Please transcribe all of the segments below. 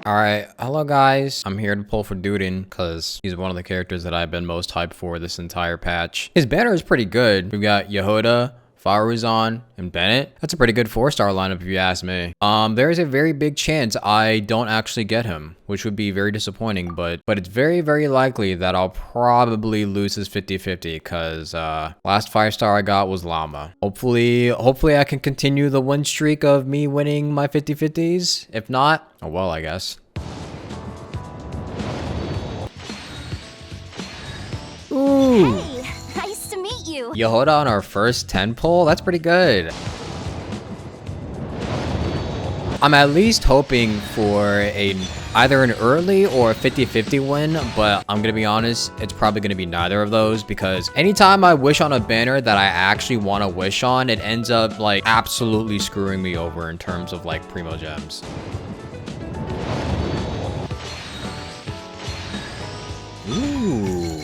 Alright, hello guys. I'm here to pull for Duden because he's one of the characters that I've been most hyped for this entire patch. His banner is pretty good. We've got Yehuda, Faruzan, and Bennett. That's a pretty good 4-star lineup if you ask me. There is a very big chance I don't actually get him, which would be very disappointing, but it's very, very likely that I'll probably lose his 50-50 because last 5-star I got was Llama. Hopefully I can continue the win streak of me winning my 50-50s. If not, oh well, I guess. Ooh. Hey, nice to meet you. Yehuda on our first 10 pull? That's pretty good. I'm at least hoping for either an early or a 50-50 win, but I'm gonna be honest, it's probably gonna be neither of those because anytime I wish on a banner that I actually want to wish on, it ends up like absolutely screwing me over in terms of like primo gems. Ooh.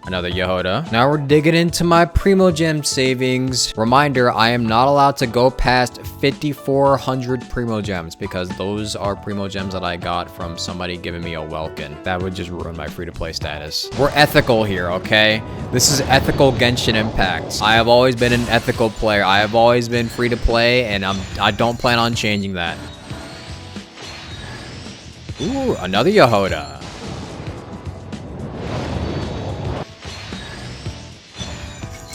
Another Yehuda. Now we're digging into my Primo Gem savings. Reminder, I am not allowed to go past 5,400 Primo Gems because those are Primo Gems that I got from somebody giving me a Welkin. That would just ruin my free-to-play status. We're ethical here, okay? This is ethical Genshin Impact. I have always been an ethical player. I have always been free-to-play, and I don't plan on changing that. Ooh, another Yehuda.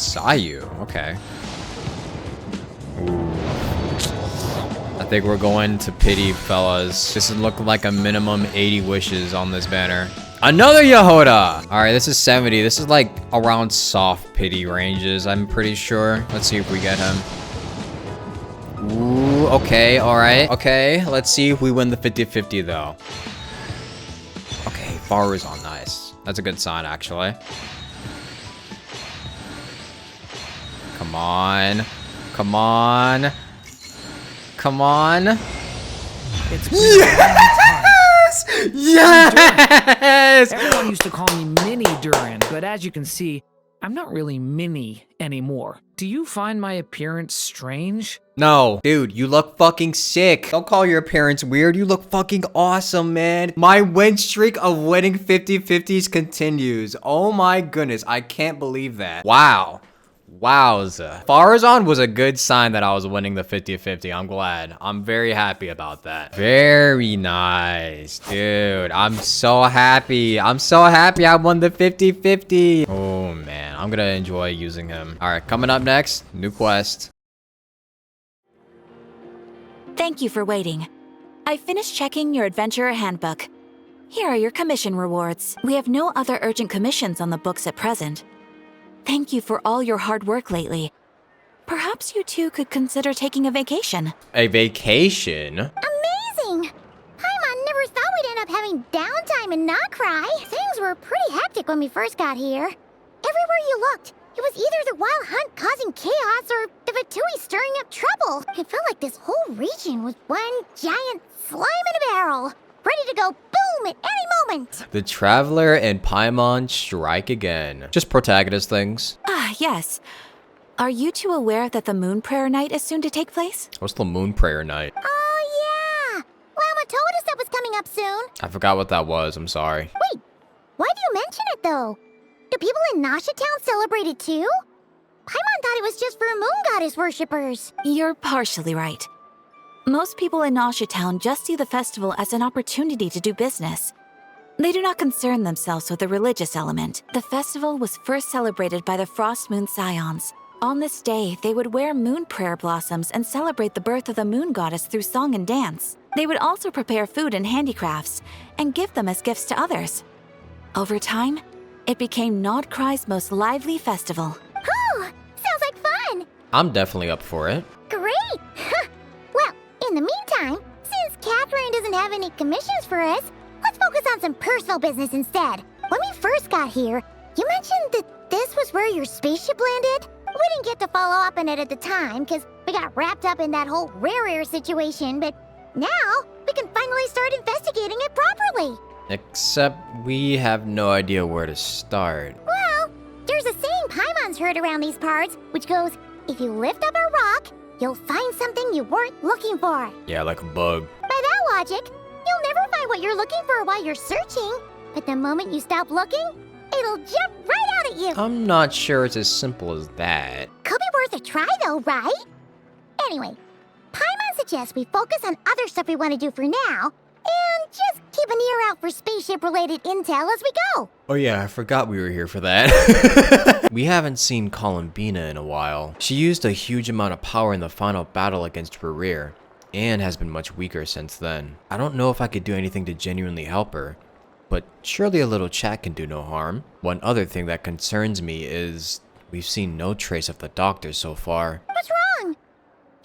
Sayu, okay. Ooh. I think we're going to pity, fellas. This is looking like a minimum 80 wishes on this banner. Another Yehuda! Alright, this is 70. This is like around soft pity ranges, I'm pretty sure. Let's see if we get him. Ooh, okay, alright. Okay, let's see if we win the 50-50 though. Okay, Faruzan, nice. That's a good sign, actually. Come on. Come on. Come on. It's been yes! Yes! Everyone used to call me Mini Duran, but as you can see, I'm not really mini anymore. Do you find my appearance strange? No, dude, you look fucking sick. Don't call your appearance weird. You look fucking awesome, man. My win streak of winning 50-50s continues. Oh my goodness, I can't believe that. Wow. Wowza. Faruzan was a good sign that I was winning the 50-50. I'm glad. I'm very happy about that. Very nice, dude. I'm so happy. I'm so happy I won the 50-50. Oh, man. I'm gonna enjoy using him. All right, coming up next, new quest. Thank you for waiting. I finished checking your adventurer handbook. Here are your commission rewards. We have no other urgent commissions on the books at present. Thank you for all your hard work lately. Perhaps you two could consider taking a vacation. A vacation? Amazing! Paimon never thought we'd end up having downtime in Nocry. Things were pretty hectic when we first got here. Everywhere you looked, it was either the Wild Hunt causing chaos or the Fatui stirring up trouble. It felt like this whole region was one giant slime in a barrel, ready to go boom at any moment. The Traveler and Paimon strike again. Just protagonist things. Ah, yes. Are you two aware that the Moon Prayer Night is soon to take place? What's the Moon Prayer Night? Oh, yeah. Llama told us that was coming up soon. I forgot what that was. I'm sorry. Wait, why do you mention it, though? Do people in Nasha Town celebrate it, too? Paimon thought it was just for Moon Goddess worshippers. You're partially right. Most people in Nasha Town just see the festival as an opportunity to do business. They do not concern themselves with the religious element. The festival was first celebrated by the Frost Moon Scions. On this day, they would wear moon prayer blossoms and celebrate the birth of the moon goddess through song and dance. They would also prepare food and handicrafts and give them as gifts to others. Over time, it became Nodcry's most lively festival. Oh, sounds like fun. I'm definitely up for it. Great. Well, in the meantime, since Catherine doesn't have any commissions for us, let's focus on some personal business instead. When we first got here, you mentioned that this was where your spaceship landed? We didn't get to follow up on it at the time because we got wrapped up in that whole rare air situation, but now we can finally start investigating it properly. Except we have no idea where to start. Well, there's a saying Paimon's heard around these parts, which goes, if you lift up a rock, you'll find something you weren't looking for. Yeah, like a bug. By that logic, you'll never find what you're looking for while you're searching, but the moment you stop looking, it'll jump right out at you. I'm not sure it's as simple as that. Could be worth a try though, right? Anyway, Paimon suggests we focus on other stuff we want to do for now, and just keep an ear out for spaceship-related intel as we go. Oh yeah, I forgot we were here for that. We haven't seen Columbina in a while. She used a huge amount of power in the final battle against Rerir, and has been much weaker since then. I don't know if I could do anything to genuinely help her, but surely a little chat can do no harm. One other thing that concerns me is we've seen no trace of the doctor so far. What's wrong?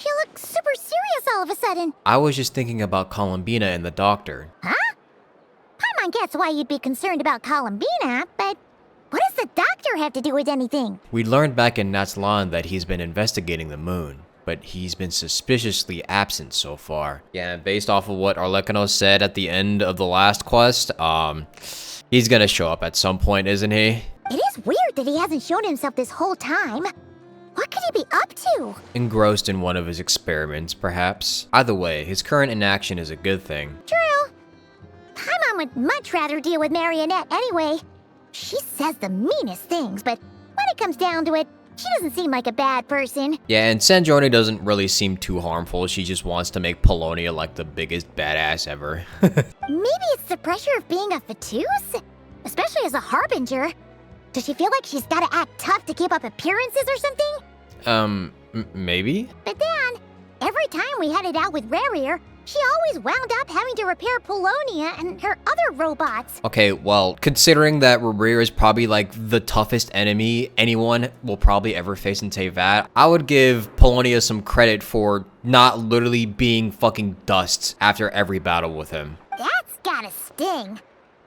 You look super serious all of a sudden. I was just thinking about Columbina and the doctor. Huh? Paimon gets why you'd be concerned about Columbina, but what does the doctor have to do with anything? We learned back in Natslan that he's been investigating the moon, but he's been suspiciously absent so far. Yeah, and based off of what Arlecchino said at the end of the last quest, he's gonna show up at some point, isn't he? It is weird that he hasn't shown himself this whole time. What could he be up to? Engrossed in one of his experiments, perhaps. Either way, his current inaction is a good thing. True. Paimon would much rather deal with Marionette anyway. She says the meanest things, but when it comes down to it, she doesn't seem like a bad person. Yeah, and Sanjoni doesn't really seem too harmful. She just wants to make Polonia like the biggest badass ever. Maybe it's the pressure of being a Fatuse? Especially as a Harbinger. Does she feel like she's gotta act tough to keep up appearances or something? Maybe? But then, every time we headed out with Rerir, she always wound up having to repair Polonia and her other robots. Okay, well, considering that Rerir is probably like the toughest enemy anyone will probably ever face in Teyvat, I would give Polonia some credit for not literally being fucking dust after every battle with him. That's gotta sting.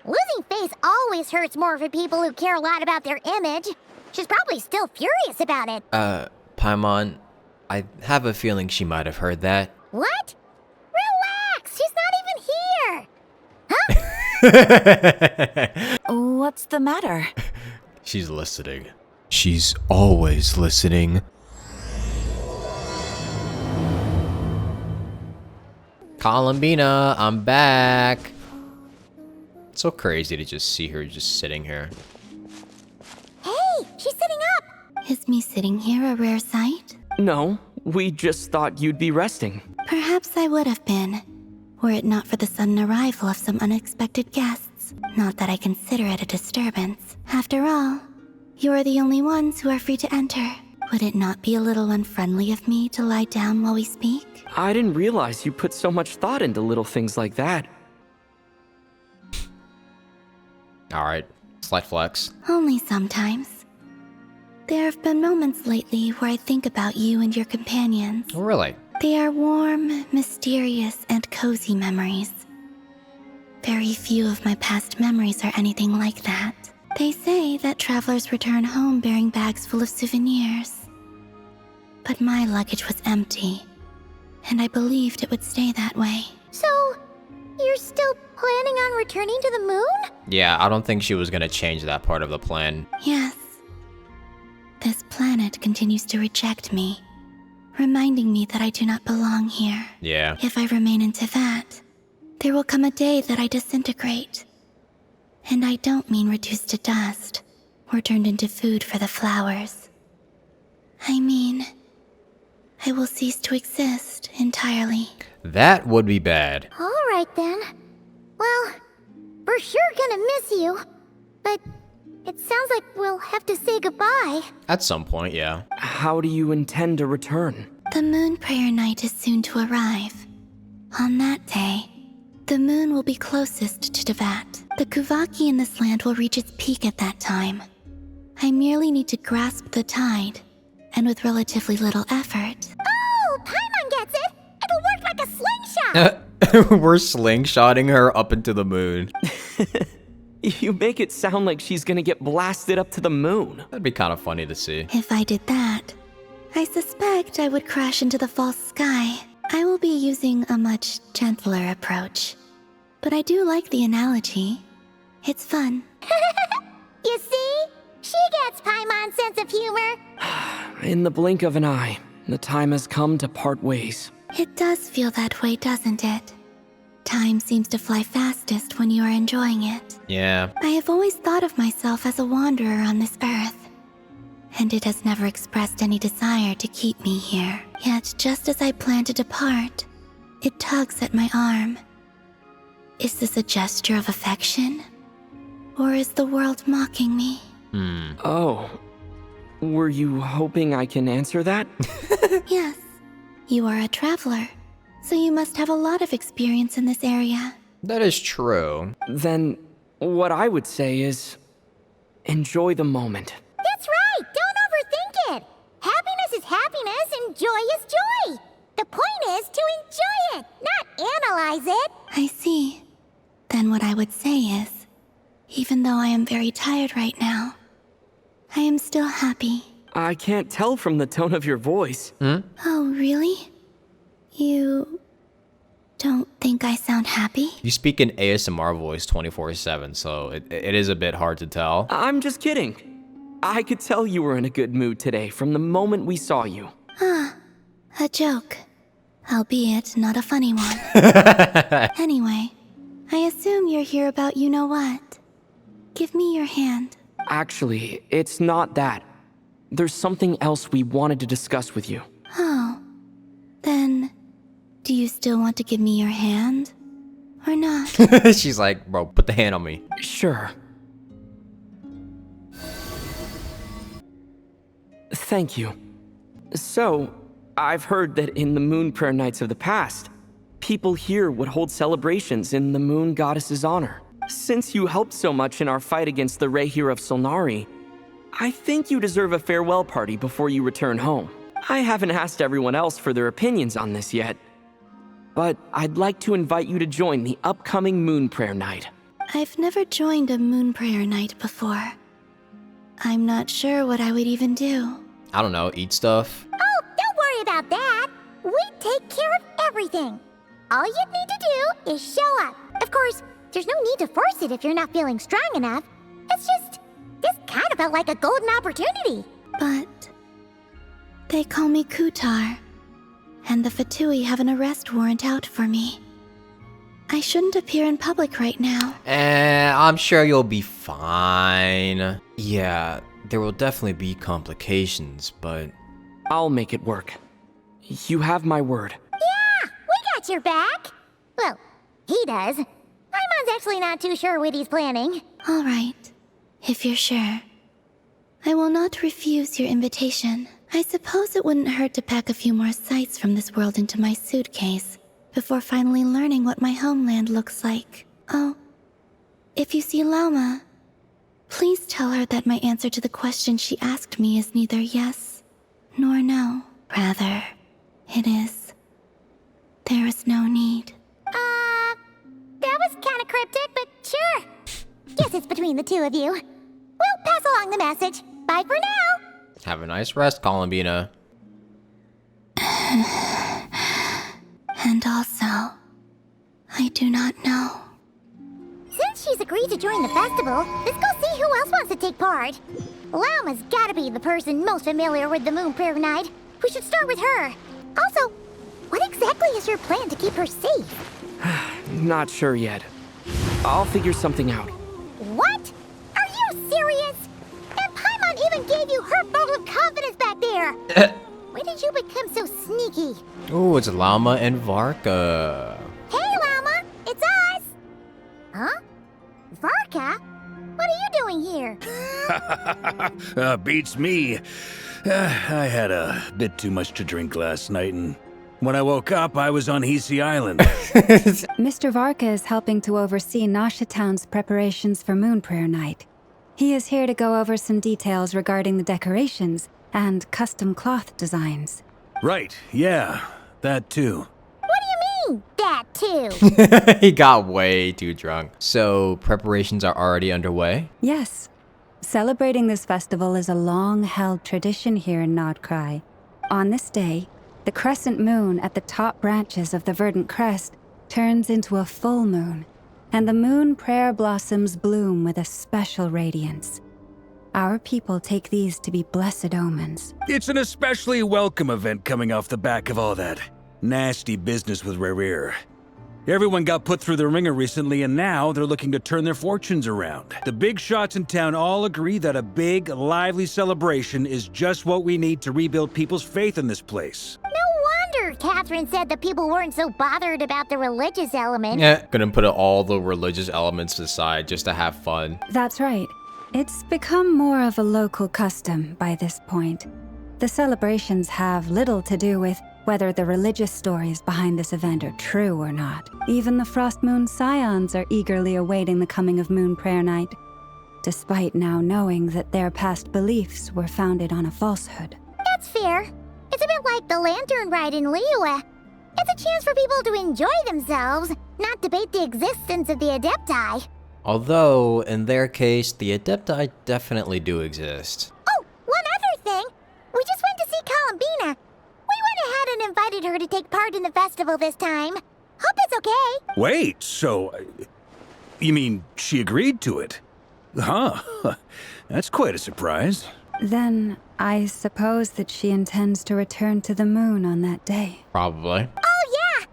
Losing face always hurts more for people who care a lot about their image. She's probably still furious about it. Paimon, I have a feeling she might have heard that. What? Relax, she's not even here. Huh? What's the matter? She's listening. She's always listening. Columbina, I'm back. It's so crazy to just see her just sitting here. Hey, she's sitting up. Is me sitting here a rare sight? No, we just thought you'd be resting. Perhaps I would have been, were it not for the sudden arrival of some unexpected guests. Not that I consider it a disturbance. After all, you are the only ones who are free to enter. Would it not be a little unfriendly of me to lie down while we speak? I didn't realize you put so much thought into little things like that. Alright, slight flex. Only sometimes. There have been moments lately where I think about you and your companions. Oh, really? They are warm, mysterious, and cozy memories. Very few of my past memories are anything like that. They say that travelers return home bearing bags full of souvenirs. But my luggage was empty, and I believed it would stay that way. So, you're still planning on returning to the moon? Yeah, I don't think she was gonna change that part of the plan. Yes. This planet continues to reject me, reminding me that I do not belong here. Yeah. If I remain in Teyvat, there will come a day that I disintegrate. And I don't mean reduced to dust, or turned into food for the flowers. I mean, I will cease to exist entirely. That would be bad. Alright then. Well, we're sure gonna miss you. But it sounds like we'll have to say goodbye. At some point, yeah. How do you intend to return? The moon prayer night is soon to arrive. On that day, the moon will be closest to Teyvat. The Kuvaki in this land will reach its peak at that time. I merely need to grasp the tide, and with relatively little effort. Oh, Paimon gets it! It'll work like a slingshot! We're slingshotting her up into the moon. You make it sound like she's gonna get blasted up to the moon. That'd be kind of funny to see. If I did that, I suspect I would crash into the false sky. I will be using a much gentler approach. But I do like the analogy. It's fun. You see? She gets Paimon's sense of humor. In the blink of an eye, the time has come to part ways. It does feel that way, doesn't it? Time seems to fly fastest when you are enjoying it. Yeah. I have always thought of myself as a wanderer on this earth, and it has never expressed any desire to keep me here. Yet, just as I plan to depart, it tugs at my arm. Is this a gesture of affection? Or is the world mocking me? Oh. Were you hoping I can answer that? Yes. You are a traveler, so you must have a lot of experience in this area. That is true. Then, what I would say is, enjoy the moment. That's right! Don't overthink it! Happiness is happiness and joy is joy! The point is to enjoy it, not analyze it! I see. Then what I would say is, even though I am very tired right now, I am still happy. I can't tell from the tone of your voice. Oh, really? You don't think I sound happy? You speak in ASMR voice 24/7, so it is a bit hard to tell. I'm just kidding. I could tell you were in a good mood today from the moment we saw you. A joke. Albeit not a funny one. Anyway, I assume you're here about you-know-what. Give me your hand. Actually, it's not that. There's something else we wanted to discuss with you. Oh. Then, do you still want to give me your hand? Or not? She's like, bro, put the hand on me. Sure. Thank you. So, I've heard that in the Moon Prayer Nights of the past, people here would hold celebrations in the Moon Goddess's honor. Since you helped so much in our fight against the Rehir of Solnari, I think you deserve a farewell party before you return home. I haven't asked everyone else for their opinions on this yet, but I'd like to invite you to join the upcoming Moon Prayer Night. I've never joined a moon prayer night before. I'm not sure what I would even do. I don't know, eat stuff. Oh, don't worry about that! We take care of everything! All you need to do is show up. Of course, there's no need to force it if you're not feeling strong enough. It's just, this kind of felt like a golden opportunity. But they call me Kutar, and the Fatui have an arrest warrant out for me. I shouldn't appear in public right now. I'm sure you'll be fine. Yeah, there will definitely be complications, but... I'll make it work. You have my word. Yeah, we got your back. Well, he does. Paimon's actually not too sure what he's planning. All right, if you're sure. I will not refuse your invitation. I suppose it wouldn't hurt to pack a few more sights from this world into my suitcase before finally learning what my homeland looks like. Oh, if you see Lauma, please tell her that my answer to the question she asked me is neither yes nor no. Rather, it is, there is no need. That was kind of cryptic, but sure. Guess it's between the two of you. We'll pass along the message. Bye for now. Have a nice rest, Columbina. And also, I do not know. Since she's agreed to join the festival, let's go see who else wants to take part. Lauma's gotta be the person most familiar with the Moon Prayer Night. We should start with her. Also, what exactly is your plan to keep her safe? Not sure yet. I'll figure something out. What? Are you serious? And Paimon even gave you her vote of confidence back there. When did you become so sneaky? Ooh, it's Llama and Varka. Hey, Llama, it's us. Huh? Varka? What are you doing here? Beats me. I had a bit too much to drink last night, and when I woke up, I was on Hisi Island. Mr. Varka is helping to oversee Nasha Town's preparations for Moon Prayer Night. He is here to go over some details regarding the decorations and custom cloth designs. Right, yeah, that too. What do you mean, that too? He got way too drunk. So, preparations are already underway? Yes. Celebrating this festival is a long-held tradition here in Nodcry. On this day, the crescent moon at the top branches of the verdant crest turns into a full moon, and the moon prayer blossoms bloom with a special radiance. Our people take these to be blessed omens. It's an especially welcome event coming off the back of all that nasty business with Rehir. Everyone got put through the ringer recently, and now they're looking to turn their fortunes around. The big shots in town all agree that a big, lively celebration is just what we need to rebuild people's faith in this place. No wonder Catherine said that people weren't so bothered about the religious element. Yeah, gonna put all the religious elements aside just to have fun. That's right. It's become more of a local custom by this point. The celebrations have little to do with whether the religious stories behind this event are true or not. Even the Frost Moon Scions are eagerly awaiting the coming of Moon Prayer Night, despite now knowing that their past beliefs were founded on a falsehood. That's fair. It's a bit like the lantern ride in Liyue. It's a chance for people to enjoy themselves, not debate the existence of the Adepti. Although, in their case, the Adepti definitely do exist. Oh, one other thing. We just went to see Columbina. We went ahead and invited her to take part in the festival this time. Hope it's okay. Wait, so... you mean she agreed to it? Huh. That's quite a surprise. Then I suppose that she intends to return to the moon on that day. Probably. Oh, yeah.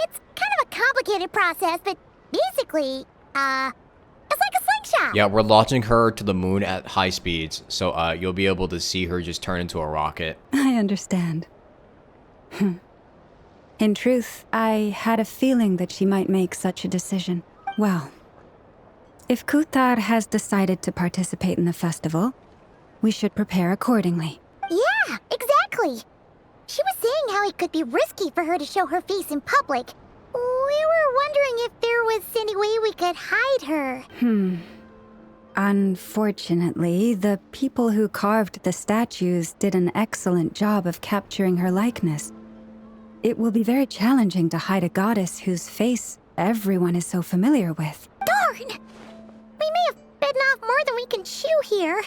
It's kind of a complicated process, but basically, it's like a slingshot. Yeah, we're launching her to the moon at high speeds, so you'll be able to see her just turn into a rocket. I understand. In truth, I had a feeling that she might make such a decision. Well, if Kuthar has decided to participate in the festival, we should prepare accordingly. Yeah, exactly. She was saying how it could be risky for her to show her face in public. We were wondering if there was any way we could hide her. Unfortunately, the people who carved the statues did an excellent job of capturing her likeness. It will be very challenging to hide a goddess whose face everyone is so familiar with. Darn! We may have bitten off more than we can chew here.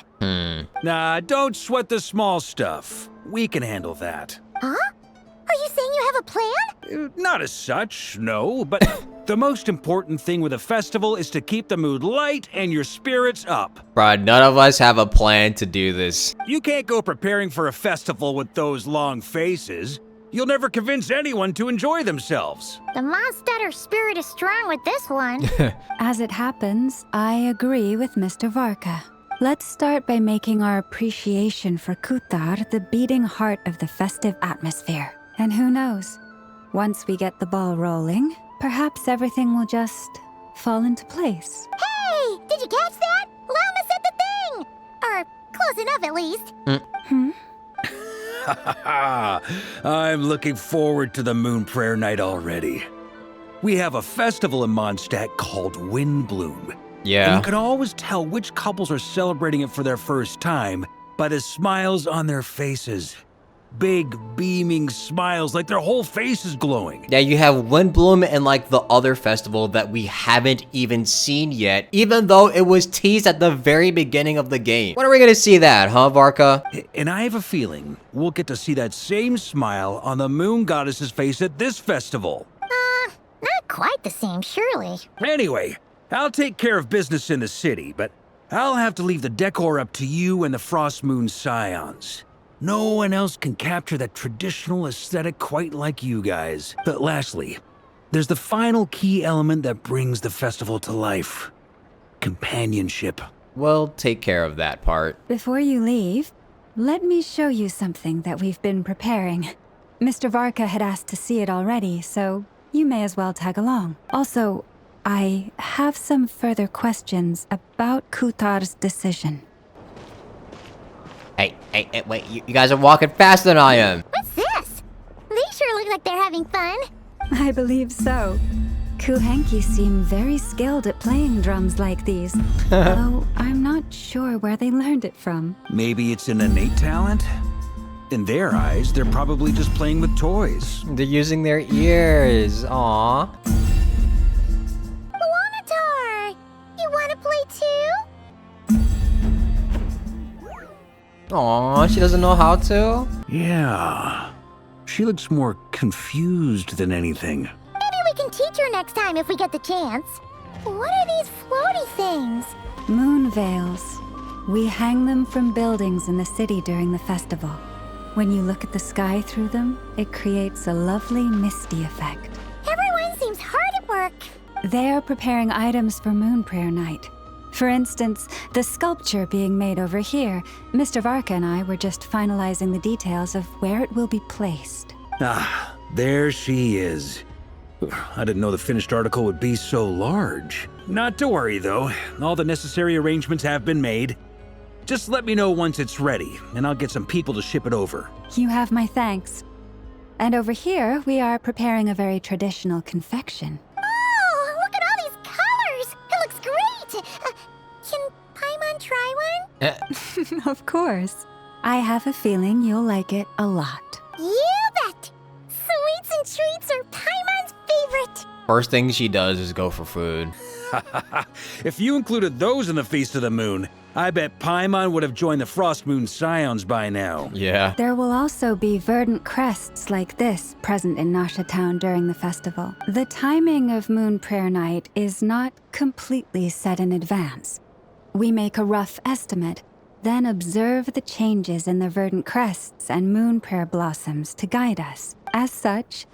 Nah, don't sweat the small stuff. We can handle that. Huh? Are you saying you have a plan? Not as such, no, but the most important thing with a festival is to keep the mood light and your spirits up. Bruh, none of us have a plan to do this. You can't go preparing for a festival with those long faces. You'll never convince anyone to enjoy themselves. The Mondstatter spirit is strong with this one. As it happens, I agree with Mr. Varka. Let's start by making our appreciation for Kuthar the beating heart of the festive atmosphere. And who knows, once we get the ball rolling, perhaps everything will just fall into place. Hey! Did you catch that? Lama said the thing! Or close enough, at least. I'm looking forward to the Moon Prayer Night already. We have a festival in Mondstadt called Windbloom. Yeah. And you can always tell which couples are celebrating it for their first time by the smiles on their faces. Big, beaming smiles, like their whole face is glowing. Yeah, you have Windbloom and like the other festival that we haven't even seen yet, even though it was teased at the very beginning of the game. When are we gonna see that, huh, Varka? And I have a feeling we'll get to see that same smile on the moon goddess's face at this festival. Not quite the same, surely. Anyway, I'll take care of business in the city, but I'll have to leave the decor up to you and the Frost Moon Scions. No one else can capture that traditional aesthetic quite like you guys. But lastly, there's the final key element that brings the festival to life. Companionship. We'll take care of that part. Before you leave, let me show you something that we've been preparing. Mr. Varka had asked to see it already, so you may as well tag along. Also, I have some further questions about Kuthar's decision. Hey, wait, you guys are walking faster than I am. What's this? They sure look like they're having fun. I believe so. Kuhenki seem very skilled at playing drums like these, though I'm not sure where they learned it from. Maybe it's an innate talent? In their eyes, they're probably just playing with toys. They're using their ears, aww. Luanatar! You wanna play too? Aww, she doesn't know how to? Yeah. She looks more confused than anything. Maybe we can teach her next time if we get the chance. What are these floaty things? Moon veils. We hang them from buildings in the city during the festival. When you look at the sky through them, it creates a lovely misty effect. Everyone seems hard at work? They're preparing items for Moon Prayer Night. For instance, the sculpture being made over here. Mr. Varka and I were just finalizing the details of where it will be placed. Ah, there she is. I didn't know the finished article would be so large. Not to worry, though. All the necessary arrangements have been made. Just let me know once it's ready, and I'll get some people to ship it over. You have my thanks. And over here, we are preparing a very traditional confection. Oh, look at all these colors! It looks great! Can Paimon try one? Of course. I have a feeling you'll like it a lot. You bet! Sweets and treats are Paimon's favorite! First thing she does is go for food. If you included those in the Feast of the Moon, I bet Paimon would have joined the Frost Moon Scions by now. Yeah. There will also be verdant crests like this present in Nasha Town during the festival. The timing of Moon Prayer Night is not completely set in advance. We make a rough estimate, then observe the changes in the verdant crests and moon prayer blossoms to guide us. As such,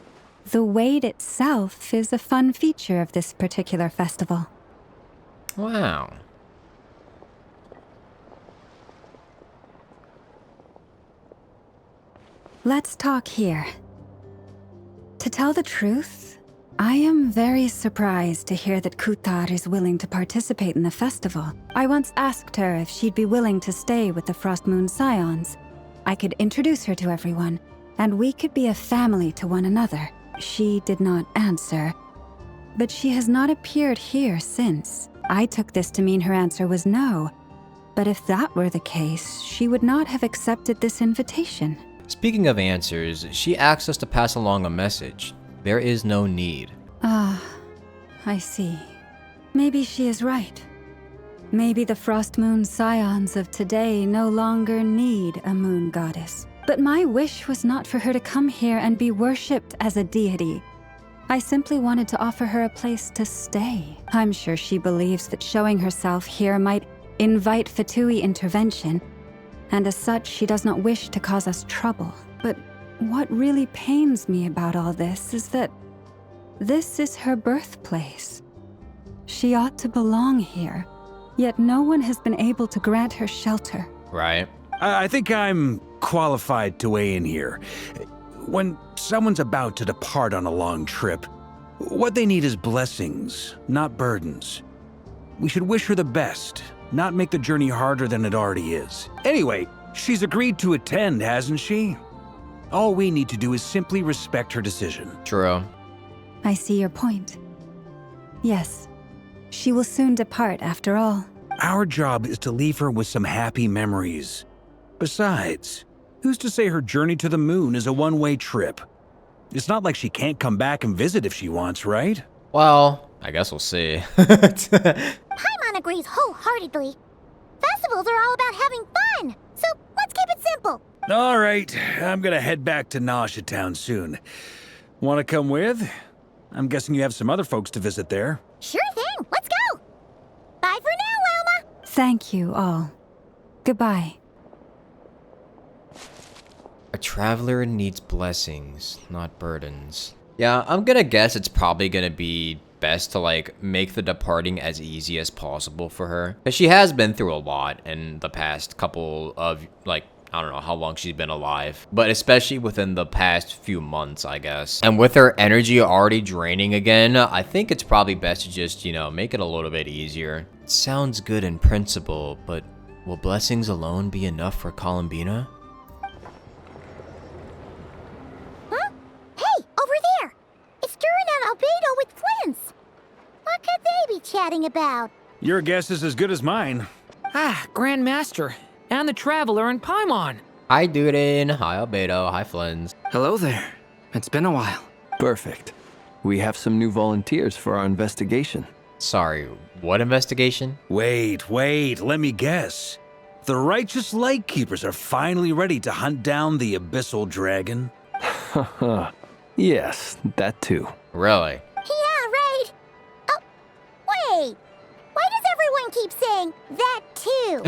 the wait itself is a fun feature of this particular festival. Wow. Let's talk here. To tell the truth, I am very surprised to hear that Kutar is willing to participate in the festival. I once asked her if she'd be willing to stay with the Frost Moon Scions. I could introduce her to everyone, and we could be a family to one another. She did not answer, but she has not appeared here since. I took this to mean her answer was no, but if that were the case, she would not have accepted this invitation. Speaking of answers, she asked us to pass along a message. There is no need. Ah, I see. Maybe she is right. Maybe the Frost Moon Scions of today no longer need a moon goddess. But my wish was not for her to come here and be worshipped as a deity. I simply wanted to offer her a place to stay. I'm sure she believes that showing herself here might invite Fatui intervention, and as such, she does not wish to cause us trouble. But what really pains me about all this is that this is her birthplace. She ought to belong here, yet no one has been able to grant her shelter. Right. I think I'm qualified to weigh in here. When someone's about to depart on a long trip, what they need is blessings, not burdens. We should wish her the best, not make the journey harder than it already is. Anyway, she's agreed to attend, hasn't she? All we need to do is simply respect her decision. True. I see your point. Yes, she will soon depart after all. Our job is to leave her with some happy memories. Besides, who's to say her journey to the moon is a one-way trip? It's not like she can't come back and visit if she wants, right? Well, I guess we'll see. Paimon agrees wholeheartedly. Festivals are all about having fun, so let's keep it simple. All right, I'm gonna head back to Nasha Town soon. Want to come with? I'm guessing you have some other folks to visit there. Sure thing, let's go. Bye for now, Wilma. Thank you all. Goodbye. A traveler needs blessings, not burdens. Yeah, I'm gonna guess it's probably gonna be best to like make the departing as easy as possible for her. But she has been through a lot in the past couple of like, I don't know how long she's been alive, but especially within the past few months, I guess. And with her energy already draining again, I think it's probably best to just, you know, make it a little bit easier. It sounds good in principle, but will blessings alone be enough for Columbina? Huh? Hey, over there! It's Duran and Albedo with Flint's. What could they be chatting about? Your guess is as good as mine. Ah, Grand Master, and the Traveler and Paimon. Hi, Dudin. Hi, Albedo. Hi, Flins. Hello there. It's been a while. Perfect. We have some new volunteers for our investigation. Sorry, what investigation? Wait, let me guess. The righteous Lightkeepers are finally ready to hunt down the Abyssal Dragon? Haha. Yes, that too. Really? Yeah, right. Oh, wait. Why does everyone keep saying that too?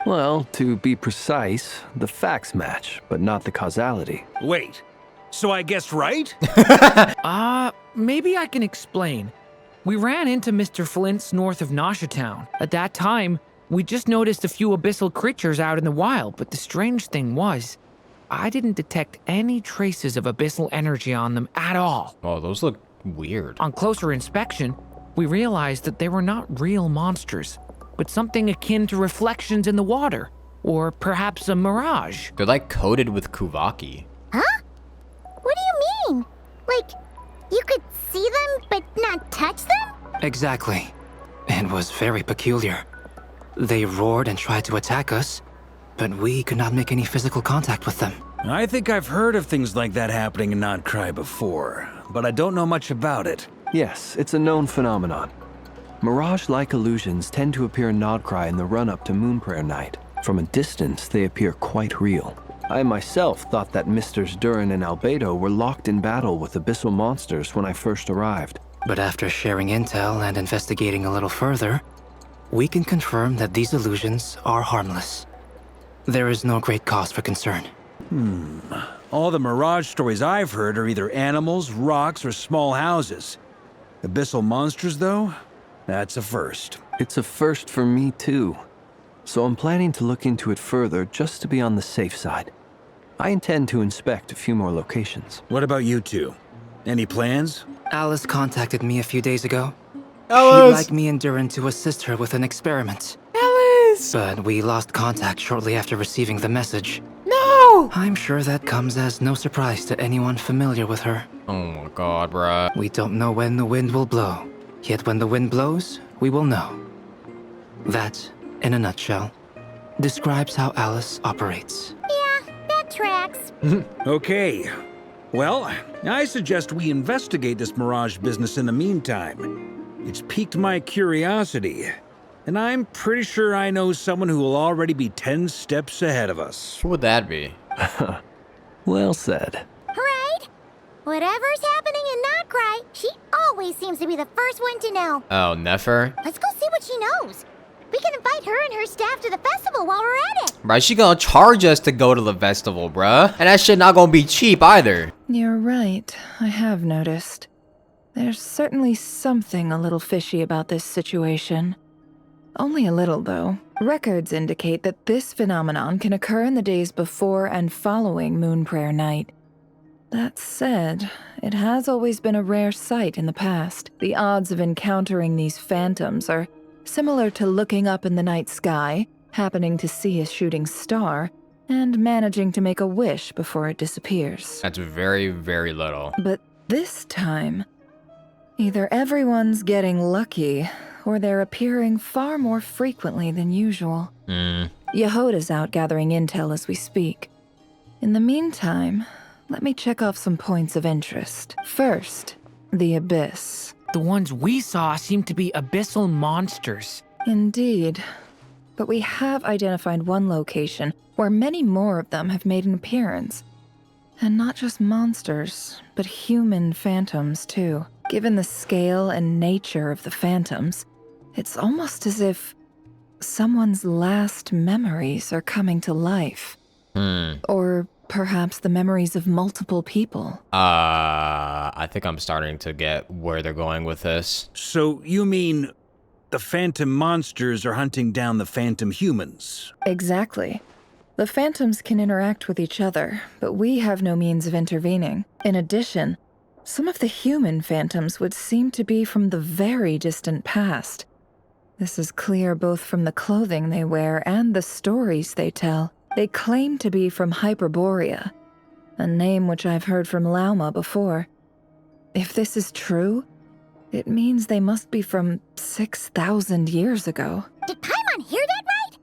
Well, to be precise, the facts match, but not the causality. Wait, so I guessed right? maybe I can explain. We ran into Mr. Flint's north of Nosha Town. At that time, we just noticed a few abyssal creatures out in the wild, but the strange thing was, I didn't detect any traces of abyssal energy on them at all. Oh, those look weird. On closer inspection, we realized that they were not real monsters, but something akin to reflections in the water, or perhaps a mirage. They're like coated with Kuvaki. Huh? What do you mean? Like, you could see them but not touch them? Exactly. It was very peculiar. They roared and tried to attack us, but we could not make any physical contact with them. I think I've heard of things like that happening in Notcry before, but I don't know much about it. Yes, it's a known phenomenon. Mirage-like illusions tend to appear in Notcry in the run-up to Moonprayer Night. From a distance, they appear quite real. I myself thought that Misters Durin and Albedo were locked in battle with abyssal monsters when I first arrived. But after sharing intel and investigating a little further, we can confirm that these illusions are harmless. There is no great cause for concern. All the Mirage stories I've heard are either animals, rocks, or small houses. Abyssal monsters, though? That's a first. It's a first for me, too. So I'm planning to look into it further just to be on the safe side. I intend to inspect a few more locations. What about you two? Any plans? Alice contacted me a few days ago. Alice! She'd like me and Durin to assist her with an experiment. Alice! But we lost contact shortly after receiving the message. No! I'm sure that comes as no surprise to anyone familiar with her. Oh my god, bruh. We don't know when the wind will blow. Yet when the wind blows, we will know. That, in a nutshell, describes how Alice operates. Yeah, that tracks. Okay. Well, I suggest we investigate this Mirage business in the meantime. It's piqued my curiosity, and I'm pretty sure I know someone who will already be 10 steps ahead of us. Who would that be? Well said. Right? Whatever's happening in Notcry, she always seems to be the first one to know. Oh, Nefer? Let's go see what she knows. We can invite her and her staff to the festival while we're at it. Bruh, she gonna charge us to go to the festival, bruh. And that shit not gonna be cheap either. You're right, I have noticed. There's certainly something a little fishy about this situation. Only a little, though. Records indicate that this phenomenon can occur in the days before and following Moonprayer Night. That said, it has always been a rare sight in the past. The odds of encountering these phantoms are similar to looking up in the night sky, happening to see a shooting star, and managing to make a wish before it disappears. That's very, very little. But this time, either everyone's getting lucky, or they're appearing far more frequently than usual. Yehoda's out gathering intel as we speak. In the meantime, let me check off some points of interest. First, the Abyss. The ones we saw seem to be abyssal monsters. Indeed. But we have identified one location where many more of them have made an appearance. And not just monsters, but human phantoms too. Given the scale and nature of the phantoms, it's almost as if someone's last memories are coming to life. Or perhaps the memories of multiple people. I think I'm starting to get where they're going with this. So you mean the phantom monsters are hunting down the phantom humans? Exactly. The phantoms can interact with each other, but we have no means of intervening. In addition, some of the human phantoms would seem to be from the very distant past. This is clear both from the clothing they wear and the stories they tell. They claim to be from Hyperborea, a name which I've heard from Lauma before. If this is true, it means they must be from 6,000 years ago. Did Paimon hear that right?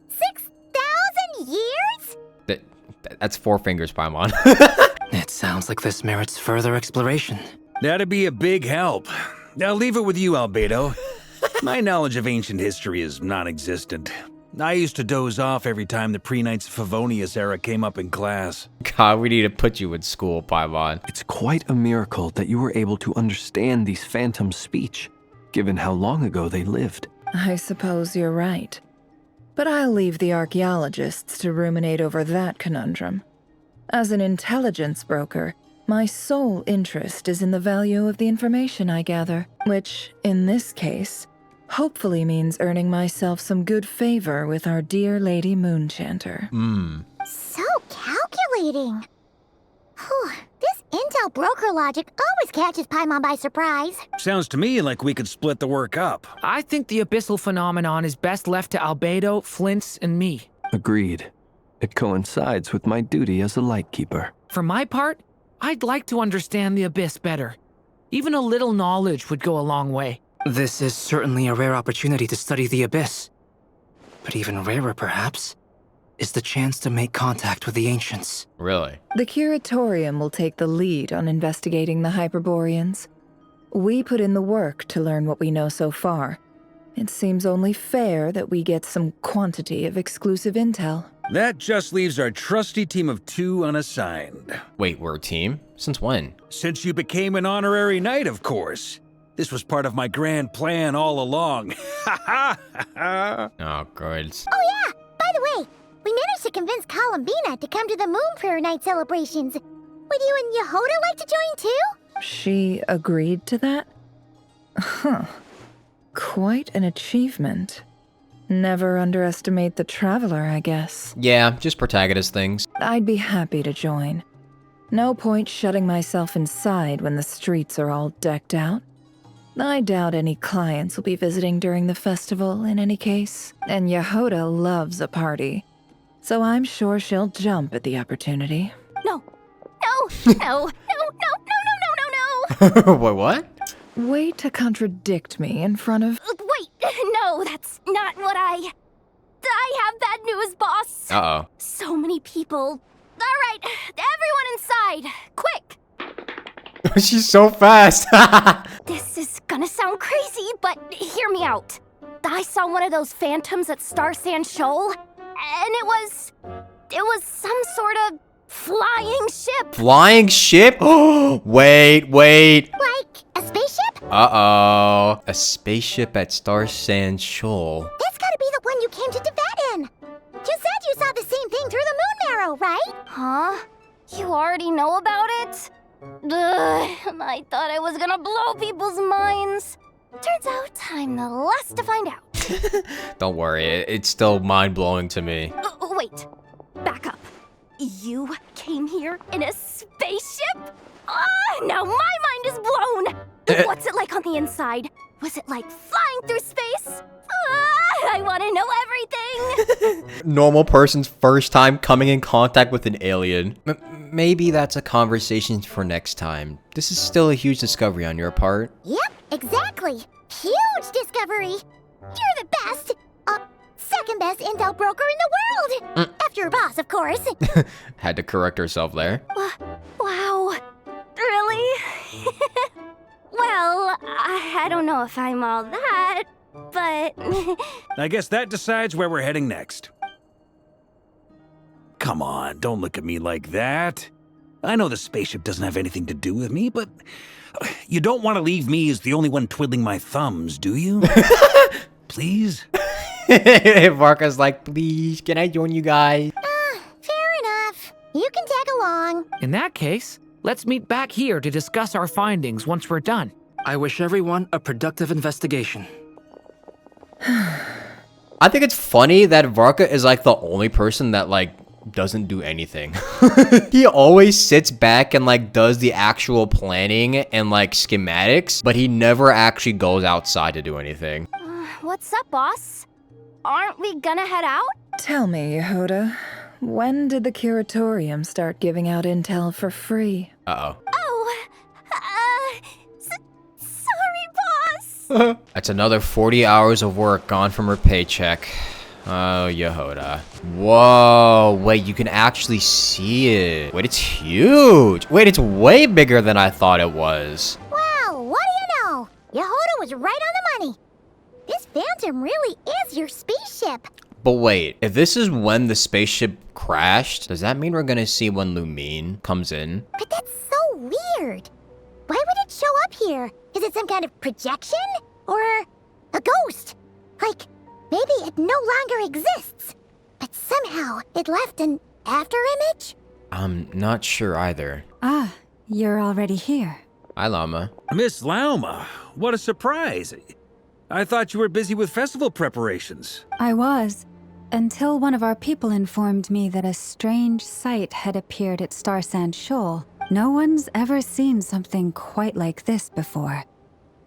6,000 years? That's 4 fingers, Paimon. It sounds like this merits further exploration. That'd be a big help. I'll leave it with you, Albedo. My knowledge of ancient history is non-existent. I used to doze off every time the pre-Knights of Favonius era came up in class. God, we need to put you in school, Paimon. It's quite a miracle that you were able to understand these phantoms' speech, given how long ago they lived. I suppose you're right. But I'll leave the archaeologists to ruminate over that conundrum. As an intelligence broker, My sole interest is in the value of the information I gather, which, in this case, hopefully means earning myself some good favor with our dear Lady Moonchanter. So calculating. Whew, this intel broker logic always catches Paimon by surprise. Sounds to me like we could split the work up. I think the abyssal phenomenon is best left to Albedo, Flint's, and me. Agreed. It coincides with my duty as a lightkeeper. For my part, I'd like to understand the abyss better. Even a little knowledge would go a long way. This is certainly a rare opportunity to study the abyss. But even rarer, perhaps, is the chance to make contact with the ancients. Really? The Curatorium will take the lead on investigating the Hyperboreans. We put in the work to learn what we know so far. It seems only fair that we get some quantity of exclusive intel. That just leaves our trusty team of 2 unassigned. Wait, we're a team? Since when? Since you became an honorary knight, of course. This was part of my grand plan all along. Ha ha ha! Oh, good. Oh yeah, by the way, we managed to convince Columbina to come to the Moon Prayer Night celebrations. Would you and Yehoda like to join too? She agreed to that? Huh. Quite an achievement. Never underestimate the traveler, I guess. Yeah, just protagonist things. I'd be happy to join. No point shutting myself inside when the streets are all decked out. I doubt any clients will be visiting during the festival in any case, and Yehoda loves a party, so I'm sure she'll jump at the opportunity. No. No. Wait, what? Way to contradict me in front of... Wait, no, that's not what I have bad news, boss. Uh-oh. So many people. All right, everyone inside, quick. She's so fast. This is gonna sound crazy, but hear me out. I saw one of those phantoms at Star Sand Shoal, and it was some sort of flying ship. Flying ship? Oh, wait. Like a spaceship? Uh-oh. A spaceship at Star Sand Shoal. That's gotta be the one you came to Tibet in. You said you saw the same thing through the moon marrow, right? Huh? You already know about it? Ugh, I thought I was gonna blow people's minds. Turns out I'm the last to find out. Don't worry, it's still mind-blowing to me. Wait, back up. You came here in a spaceship? Now my mind is blown! What's it like on the inside? Was it like flying through space? I want to know everything! Normal person's first time coming in contact with an alien. Maybe that's a conversation for next time. This is still a huge discovery on your part. Yep, exactly. Huge discovery. You're the best. Second best intel broker in the world. After your boss, of course. Had to correct herself there. Wow. Really? Well, I don't know if I'm all that, but... I guess that decides where we're heading next. Come on, don't look at me like that. I know the spaceship doesn't have anything to do with me, but you don't want to leave me as the only one twiddling my thumbs, do you? Please? Varka's like, please, can I join you guys? Fair enough. You can tag along. In that case, let's meet back here to discuss our findings once we're done. I wish everyone a productive investigation. I think it's funny that Varka is like the only person that like doesn't do anything. He always sits back and like does the actual planning and like schematics, but he never actually goes outside to do anything. What's up, boss? Aren't we gonna head out? Tell me, Yehoda, when did the Curatorium start giving out intel for free? Uh-oh. Sorry, boss. That's another 40 hours of work gone from her paycheck. Oh, Yehoda. Whoa, wait, you can actually see it. Wait, it's huge. Wait, it's way bigger than I thought it was. Well, what do you know? Yehoda was right on the money. This Phantom really is your spaceship. But wait, if this is when the spaceship crashed, does that mean we're gonna see when Lumine comes in? But that's so weird. Why would it show up here? Is it some kind of projection? Or a ghost? Like, maybe it no longer exists, but somehow it left an afterimage? I'm not sure either. You're already here. Hi, Llama. Miss Lauma, what a surprise. I thought you were busy with festival preparations. I was, until one of our people informed me that a strange sight had appeared at Starsand Shoal. No one's ever seen something quite like this before.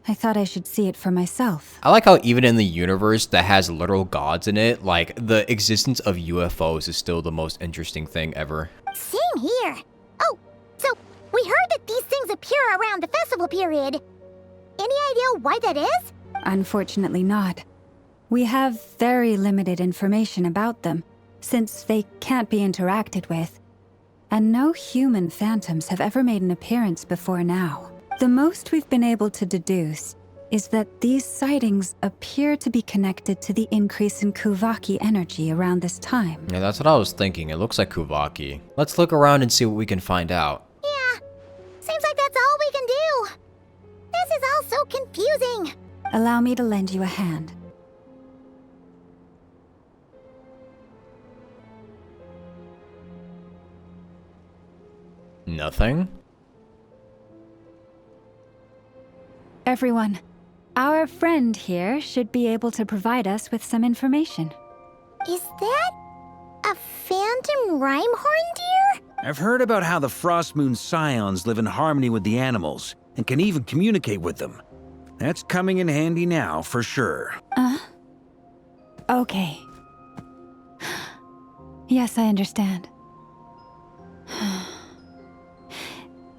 I thought I should see it for myself. I like how even in the universe that has literal gods in it, like, the existence of UFOs is still the most interesting thing ever. Same here. Oh, so we heard that these things appear around the festival period. Any idea why that is? Unfortunately not. We have very limited information about them, since they can't be interacted with. And no human phantoms have ever made an appearance before now. The most we've been able to deduce is that these sightings appear to be connected to the increase in Kuvaki energy around this time. Yeah, that's what I was thinking. It looks like Kuvaki. Let's look around and see what we can find out. Yeah, seems like that's all we can do. This is all so confusing. Allow me to lend you a hand. Nothing? Everyone, our friend here should be able to provide us with some information. Is that a phantom rhymehorn deer? I've heard about how the Frost Moon Scions live in harmony with the animals and can even communicate with them. That's coming in handy now, for sure. Okay. Yes, I understand.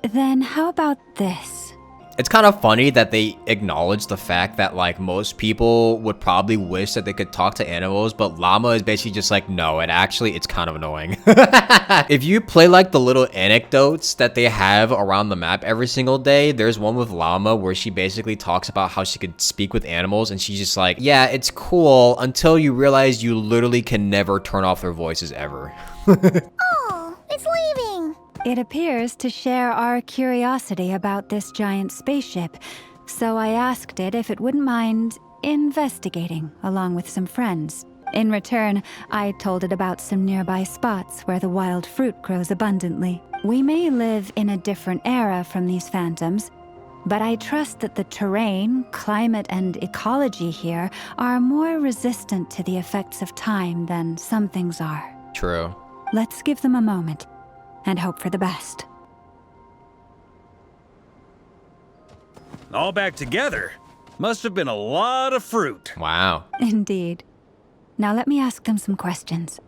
Then how about this? It's kind of funny that they acknowledge the fact that, like, most people would probably wish that they could talk to animals, but Llama is basically just like, no, and actually it's kind of annoying. If you play, like, the little anecdotes that they have around the map every single day, there's one with Llama where she basically talks about how she could speak with animals, and she's just like, yeah, it's cool until you realize you literally can never turn off their voices ever. Oh, it's leaving. It appears to share our curiosity about this giant spaceship, so I asked it if it wouldn't mind investigating along with some friends. In return, I told it about some nearby spots where the wild fruit grows abundantly. We may live in a different era from these phantoms, but I trust that the terrain, climate, and ecology here are more resistant to the effects of time than some things are. True. Let's give them a moment and hope for the best. All back together? Must have been a lot of fruit. Wow. Indeed. Now let me ask them some questions.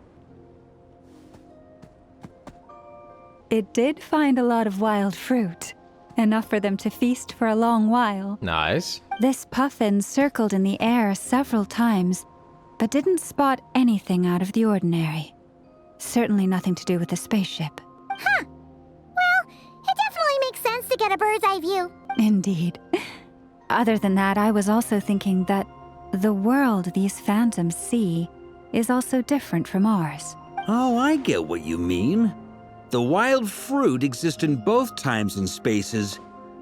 It did find a lot of wild fruit, enough for them to feast for a long while. Nice. This puffin circled in the air several times, but didn't spot anything out of the ordinary. Certainly nothing to do with the spaceship. Huh. Well, it definitely makes sense to get a bird's eye view. Indeed. Other than that, I was also thinking that the world these phantoms see is also different from ours. Oh, I get what you mean. The wild fruit exist in both times and spaces,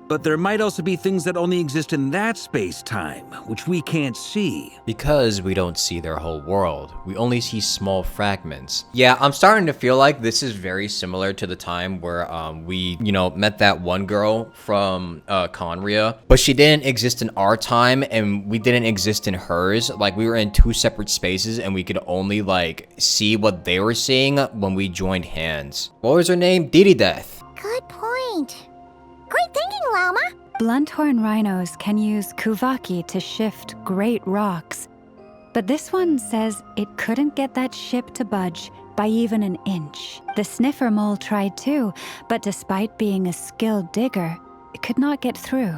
but there might also be things that only exist in that space-time, which we can't see. Because we don't see their whole world. We only see small fragments. Yeah, I'm starting to feel like this is very similar to the time where we, met that one girl from Conria, but she didn't exist in our time and we didn't exist in hers. Like, we were in two separate spaces and we could only, like, see what they were seeing when we joined hands. What was her name? Didi Death. Good point. Great thinking, Llama. Blunthorn rhinos can use Kuvaki to shift great rocks, but this one says it couldn't get that ship to budge by even an inch. The sniffer mole tried too, but despite being a skilled digger, it could not get through.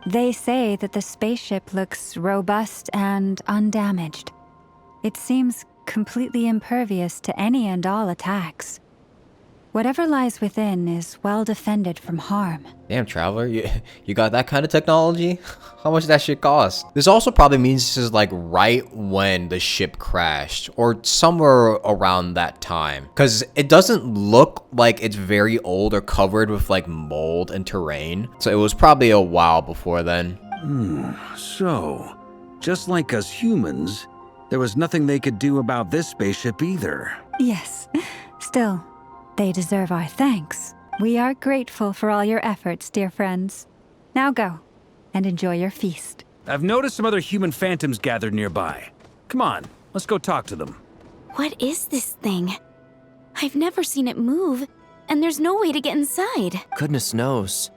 They say that the spaceship looks robust and undamaged. It seems completely impervious to any and all attacks. Whatever lies within is well defended from harm. Damn, Traveler, you got that kind of technology? How much that shit cost? This also probably means this is like right when the ship crashed or somewhere around that time. Because it doesn't look like it's very old or covered with like mold and terrain. So it was probably a while before then. So, just like us humans, there was nothing they could do about this spaceship either. Yes, still, they deserve our thanks. We are grateful for all your efforts, dear friends. Now go, and enjoy your feast. I've noticed some other human phantoms gathered nearby. Come on, let's go talk to them. What is this thing? I've never seen it move, and there's no way to get inside. Goodness knows.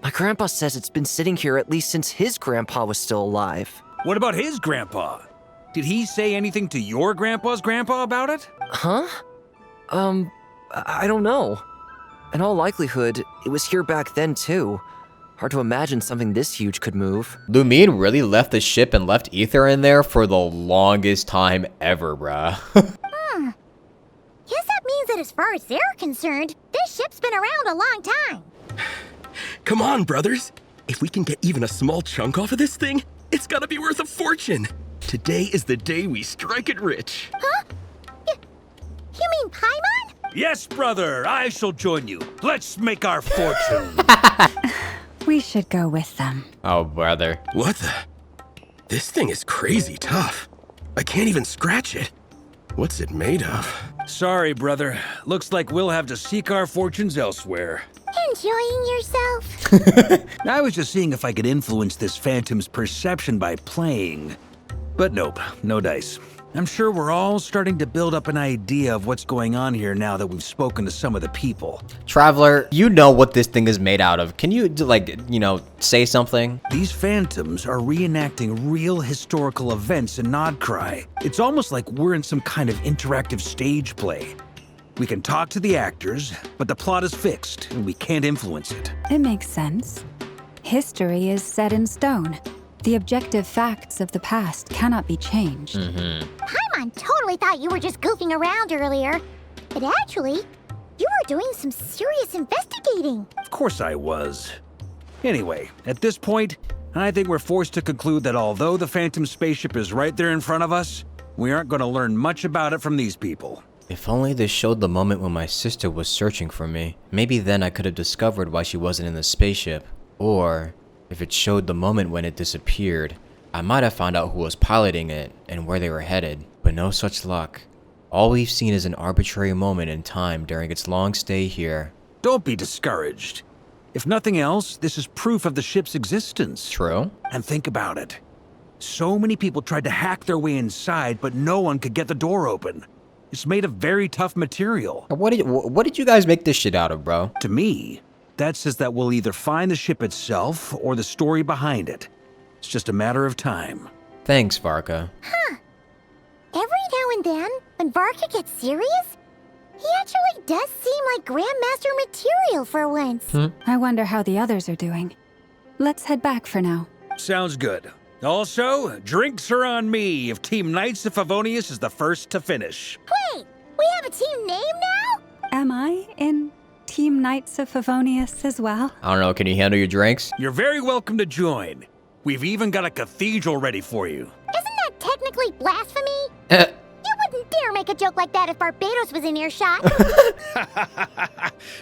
My grandpa says it's been sitting here at least since his grandpa was still alive. What about his grandpa? Did he say anything to your grandpa's grandpa about it? Huh? I don't know. In all likelihood, it was here back then too. Hard to imagine something this huge could move. Lumine really left the ship and left Ether in there for the longest time ever, bruh. Guess that means that as far as they're concerned, this ship's been around a long time. Come on, brothers. If we can get even a small chunk off of this thing, it's gotta be worth a fortune. Today is the day we strike it rich. Huh? You mean Paimon? Yes, brother, I shall join you. Let's make our fortune. We should go with them. Oh, brother. What the? This thing is crazy tough. I can't even scratch it. What's it made of? Sorry, brother. Looks like we'll have to seek our fortunes elsewhere. Enjoying yourself? I was just seeing if I could influence this phantom's perception by playing. But nope, no dice. I'm sure we're all starting to build up an idea of what's going on here now that we've spoken to some of the people. Traveler, you know what this thing is made out of. Can you, like, say something? These phantoms are reenacting real historical events in Nodcry. It's almost like we're in some kind of interactive stage play. We can talk to the actors, but the plot is fixed, and we can't influence it. It makes sense. History is set in stone. The objective facts of the past cannot be changed. Paimon totally thought you were just goofing around earlier. But actually, you were doing some serious investigating. Of course I was. Anyway, at this point, I think we're forced to conclude that although the Phantom spaceship is right there in front of us, we aren't going to learn much about it from these people. If only this showed the moment when my sister was searching for me. Maybe then I could have discovered why she wasn't in the spaceship. Or if it showed the moment when it disappeared, I might have found out who was piloting it and where they were headed. But no such luck. All we've seen is an arbitrary moment in time during its long stay here. Don't be discouraged. If nothing else, this is proof of the ship's existence. True. And think about it. So many people tried to hack their way inside, but no one could get the door open. It's made of very tough material. What did you guys make this shit out of, bro? To me, that says that we'll either find the ship itself or the story behind it. It's just a matter of time. Thanks, Varka. Huh. Every now and then, when Varka gets serious, he actually does seem like Grandmaster material for once. I wonder how the others are doing. Let's head back for now. Sounds good. Also, drinks are on me if Team Knights of Favonius is the first to finish. Wait, we have a team name now? Am I in Team Knights of Favonius as well? I don't know, can you handle your drinks? You're very welcome to join. We've even got a cathedral ready for you. Isn't that technically blasphemy? You wouldn't dare make a joke like that if Barbados was in earshot.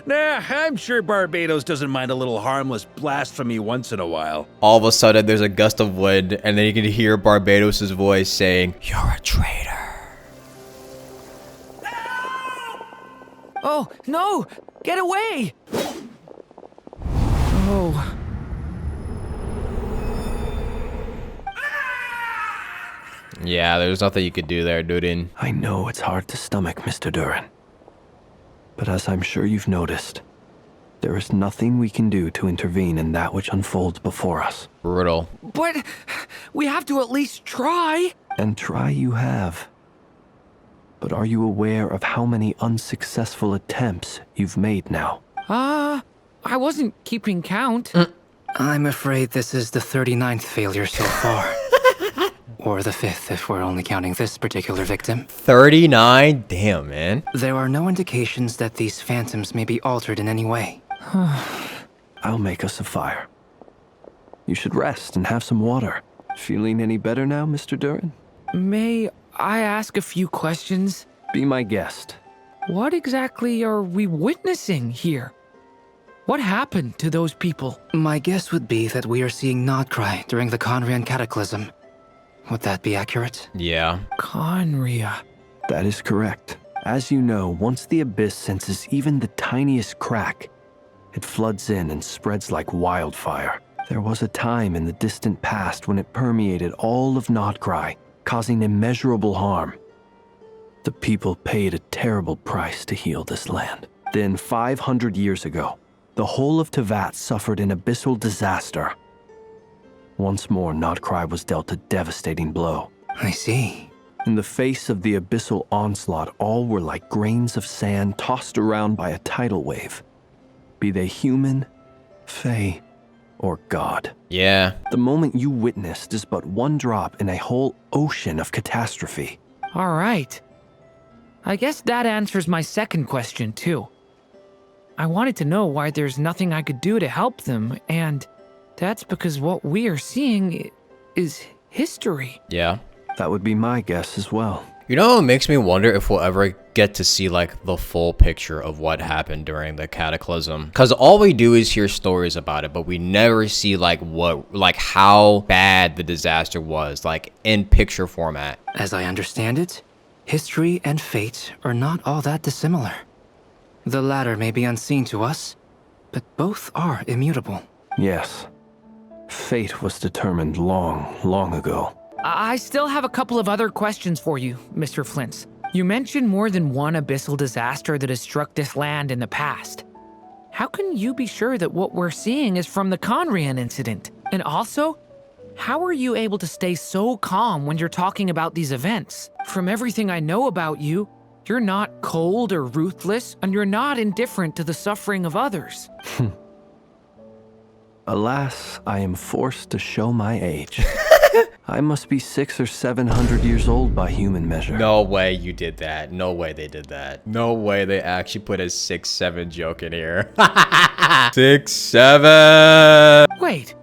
Nah, I'm sure Barbados doesn't mind a little harmless blasphemy once in a while. All of a sudden, there's a gust of wind, and then you can hear Barbados' voice saying, "You're a traitor." Oh, no! Get away! Oh. Yeah, there's nothing you could do there, dude. I know it's hard to stomach, Mr. Durin. But as I'm sure you've noticed, there is nothing we can do to intervene in that which unfolds before us. Brutal. But we have to at least try. And try you have. But are you aware of how many unsuccessful attempts you've made now? I wasn't keeping count. I'm afraid this is the 39th failure so far. Or the 5th if we're only counting this particular victim. 39? Damn, man. There are no indications that these phantoms may be altered in any way. I'll make us a fire. You should rest and have some water. Feeling any better now, Mr. Durin? May I ask a few questions? Be my guest. What exactly are we witnessing here? What happened to those people? My guess would be that we are seeing Nodcry during the Conrian Cataclysm. Would that be accurate? Yeah. Conria. That is correct. As you know, once the Abyss senses even the tiniest crack, It floods in and spreads like wildfire. There was a time in the distant past when it permeated all of Nodcry, causing immeasurable harm. The people paid a terrible price to heal this land. Then 500 years ago, the whole of Tevat suffered an abyssal disaster. Once more, Nodcry was dealt a devastating blow. I see. In the face of the abyssal onslaught, all were like grains of sand tossed around by a tidal wave. Be they human, fae, or god. Yeah. The moment you witnessed is but one drop in a whole ocean of catastrophe. All right. I guess that answers my second question, too. I wanted to know why there's nothing I could do to help them, and that's because what we are seeing is history. Yeah. That would be my guess as well. You know, it makes me wonder if we'll ever get to see like the full picture of what happened during the cataclysm. Because all we do is hear stories about it, but we never see like how bad the disaster was, like in picture format. As I understand it, history and fate are not all that dissimilar. The latter may be unseen to us, but both are immutable. Yes. Fate was determined long, long ago. I still have a couple of other questions for you, Mr. Flint's. You mentioned more than one abyssal disaster that has struck this land in the past. How can you be sure that what we're seeing is from the Conrian incident? And also, how are you able to stay so calm when you're talking about these events? From everything I know about you, you're not cold or ruthless, and you're not indifferent to the suffering of others. Alas, I am forced to show my age. I must be 600 or 700 years old by human measure. No way you did that. No way they did that. No way they actually put a 6'7" joke in here. 6'7". Wait,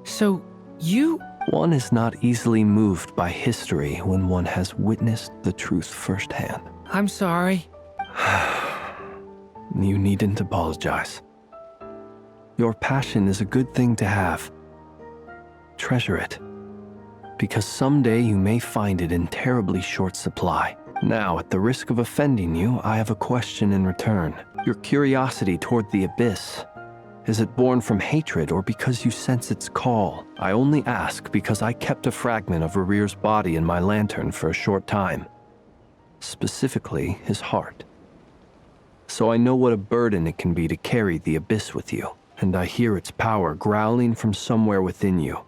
so you... One is not easily moved by history when one has witnessed the truth firsthand. I'm sorry. You needn't apologize. Your passion is a good thing to have. Treasure it, because someday you may find it in terribly short supply. Now, at the risk of offending you, I have a question in return. Your curiosity toward the abyss, is it born from hatred or because you sense its call? I only ask because I kept a fragment of Rarir's body in my lantern for a short time. Specifically, his heart. So I know what a burden it can be to carry the abyss with you, and I hear its power growling from somewhere within you.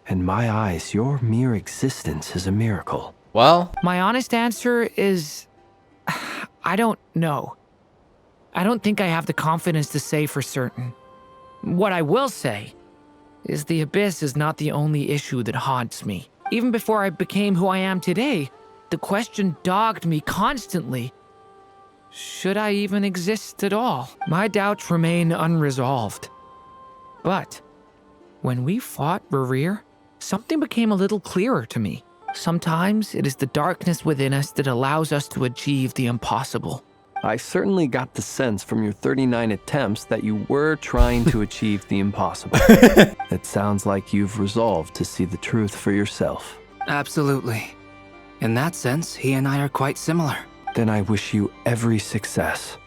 In my eyes, your mere existence is a miracle. Well, my honest answer is... I don't know. I don't think I have the confidence to say for certain. What I will say is the abyss is not the only issue that haunts me. Even before I became who I am today, the question dogged me constantly. Should I even exist at all? My doubts remain unresolved. But when we fought Rarir, something became a little clearer to me. Sometimes it is the darkness within us that allows us to achieve the impossible. I certainly got the sense from your 39 attempts that you were trying to achieve the impossible. It sounds like you've resolved to see the truth for yourself. Absolutely. In that sense, he and I are quite similar. Then I wish you every success.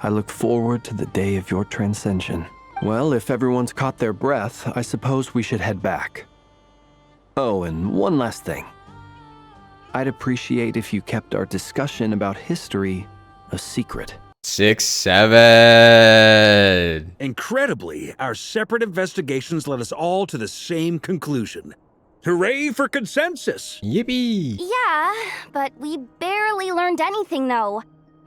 I look forward to the day of your transcension. Well, if everyone's caught their breath, I suppose we should head back. Oh, and one last thing. I'd appreciate if you kept our discussion about history a secret. 6'7". Incredibly, our separate investigations led us all to the same conclusion. Hooray for consensus! Yippee! Yeah, but we barely learned anything, though.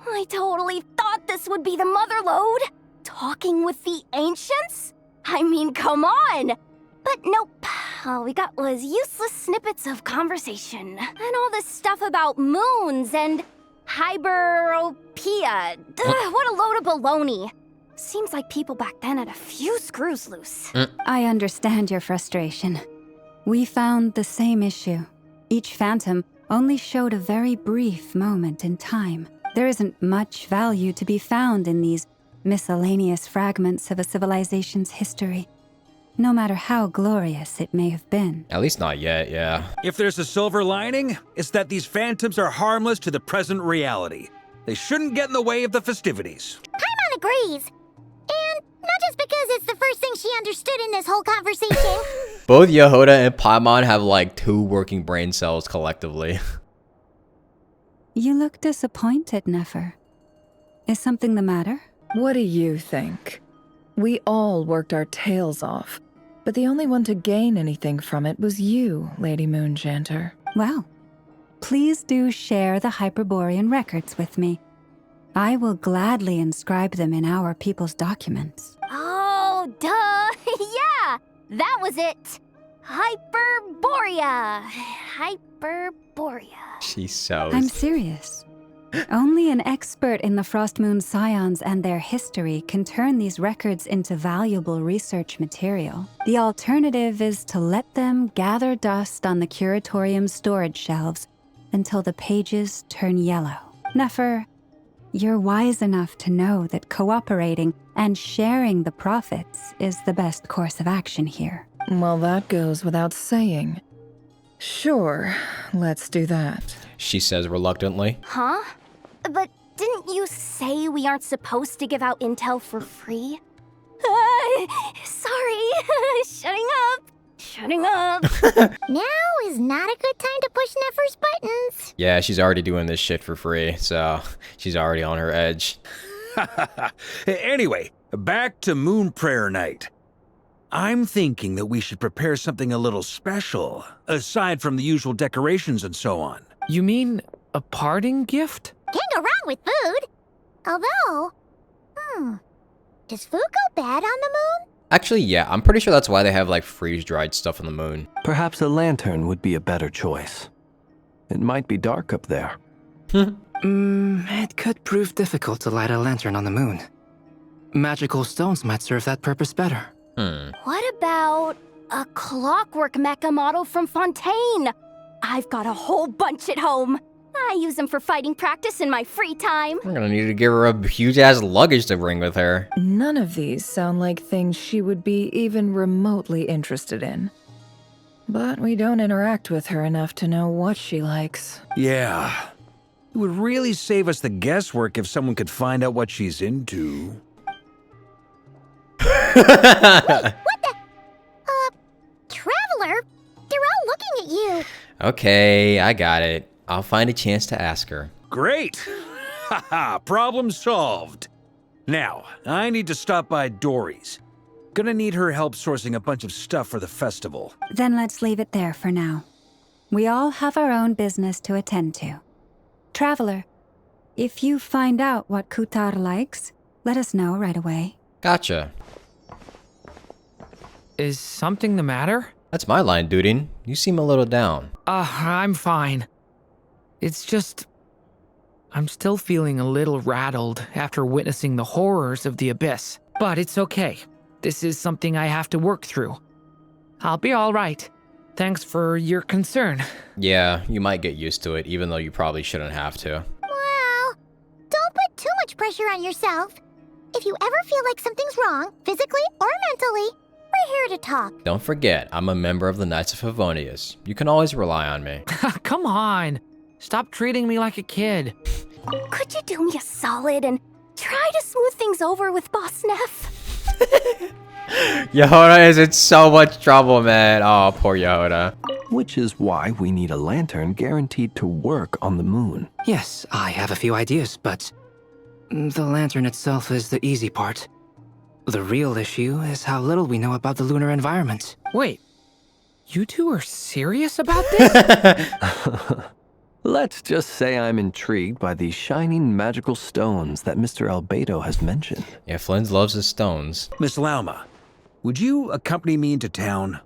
I totally thought this would be the mother lode. Talking with the ancients? I mean, come on! But nope. All we got was useless snippets of conversation. And all this stuff about moons and hyperopia. What a load of baloney. Seems like people back then had a few screws loose. I understand your frustration. We found the same issue. Each phantom only showed a very brief moment in time. There isn't much value to be found in these miscellaneous fragments of a civilization's history, no matter how glorious it may have been. At least not yet, yeah. If there's a silver lining, it's that these phantoms are harmless to the present reality. They shouldn't get in the way of the festivities. I'm on agrees. And not just because it's the first thing she understood in this whole conversation. Both Yehoda and Paimon have like 2 working brain cells collectively. You look disappointed, Nefer. Is something the matter? What do you think? We all worked our tails off, but the only one to gain anything from it was you, Lady Moonjanter. Well, please do share the Hyperborean records with me. I will gladly inscribe them in our people's documents. Oh, duh! Yeah! That was it! Hyperborea! Hyperborea. She's so... I'm serious. Only an expert in the Frost Moon Scions and their history can turn these records into valuable research material. The alternative is to let them gather dust on the Curatorium's storage shelves until the pages turn yellow. Nefer, you're wise enough to know that cooperating and sharing the profits is the best course of action here. Well, that goes without saying. Sure, let's do that. She says reluctantly. Huh? But didn't you say we aren't supposed to give out intel for free? Sorry. Shutting up. Now is not a good time to push Nefer's buttons. Yeah, she's already doing this shit for free, so she's already on her edge. Anyway, back to Moon Prayer Night. I'm thinking that we should prepare something a little special, aside from the usual decorations and so on. You mean a parting gift? Can't go wrong with food. Although, does food go bad on the moon? Actually, yeah, I'm pretty sure that's why they have like freeze-dried stuff on the moon. Perhaps a lantern would be a better choice. It might be dark up there. It could prove difficult to light a lantern on the moon. Magical stones might serve that purpose better. What about a clockwork mecha model from Fontaine? I've got a whole bunch at home. I use them for fighting practice in my free time. We're gonna need to give her a huge-ass luggage to bring with her. None of these sound like things she would be even remotely interested in. But we don't interact with her enough to know what she likes. Yeah. It would really save us the guesswork if someone could find out what she's into. Wait, what the? Traveler? They're all looking at you. Okay, I got it. I'll find a chance to ask her. Great! Haha, problem solved. Now, I need to stop by Dory's. Gonna need her help sourcing a bunch of stuff for the festival. Then let's leave it there for now. We all have our own business to attend to. Traveler, if you find out what Kutar likes, let us know right away. Gotcha. Is something the matter? That's my line, Dudin. You seem a little down. I'm fine. It's just... I'm still feeling a little rattled after witnessing the horrors of the Abyss. But it's okay. This is something I have to work through. I'll be all right. Thanks for your concern. Yeah, you might get used to it, even though you probably shouldn't have to. Well, don't put too much pressure on yourself. If you ever feel like something's wrong, physically or mentally, we're here to talk. Don't forget, I'm a member of the Knights of Favonius. You can always rely on me. Come on. Stop treating me like a kid. Could you do me a solid and try to smooth things over with Boss Neff? Yehoda is in so much trouble, man. Oh, poor Yehoda. Which is why we need a lantern guaranteed to work on the moon. Yes, I have a few ideas, but the lantern itself is the easy part. The real issue is how little we know about the lunar environment. Wait, you two are serious about this? Let's just say I'm intrigued by these shining magical stones that Mr. Albedo has mentioned. Yeah, Flynn loves his stones. Miss Lauma, would you accompany me into town?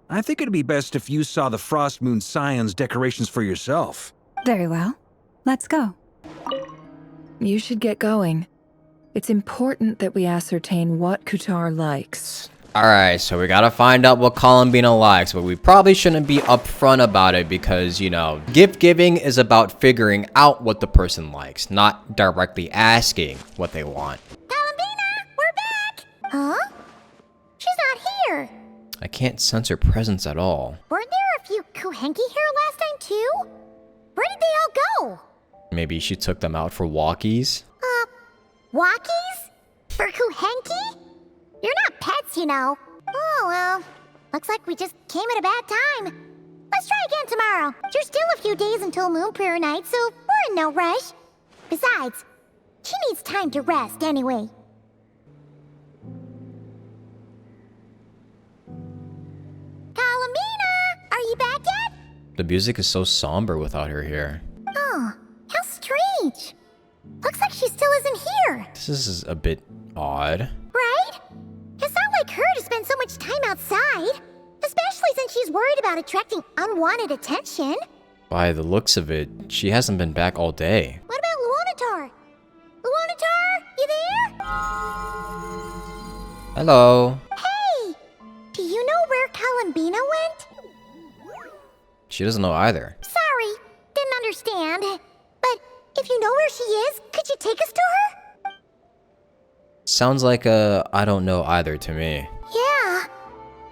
I think it'd be best if you saw the Frost Moon Scions decorations for yourself. Very well. Let's go. You should get going. It's important that we ascertain what Kutar likes. Alright, so we gotta find out what Columbina likes, but we probably shouldn't be upfront about it because, you know, gift giving is about figuring out what the person likes, not directly asking what they want. Columbina, we're back! Huh? She's not here. I can't sense her presence at all. Weren't there a few Kuhenki here last time too? Where did they all go? Maybe she took them out for walkies? Walkies? For Kuhenki? You're not pets, you know. Oh, well. Looks like we just came at a bad time. Let's try again tomorrow. There's still a few days until Moon Prayer Night, so we're in no rush. Besides, she needs time to rest anyway. Kalamina! Are you back yet? The music is so somber without her here. Oh, how strange. Looks like she still isn't here. This is a bit odd. Right? It's not like her to spend so much time outside. Especially since she's worried about attracting unwanted attention. By the looks of it, she hasn't been back all day. What about Luanatar? Luanatar, you there? Hello. Hey! Do you know where Kalambina went? She doesn't know either. Sorry, didn't understand. But if you know where she is, could you take us to her? Sounds like a I don't know either to me. Yeah,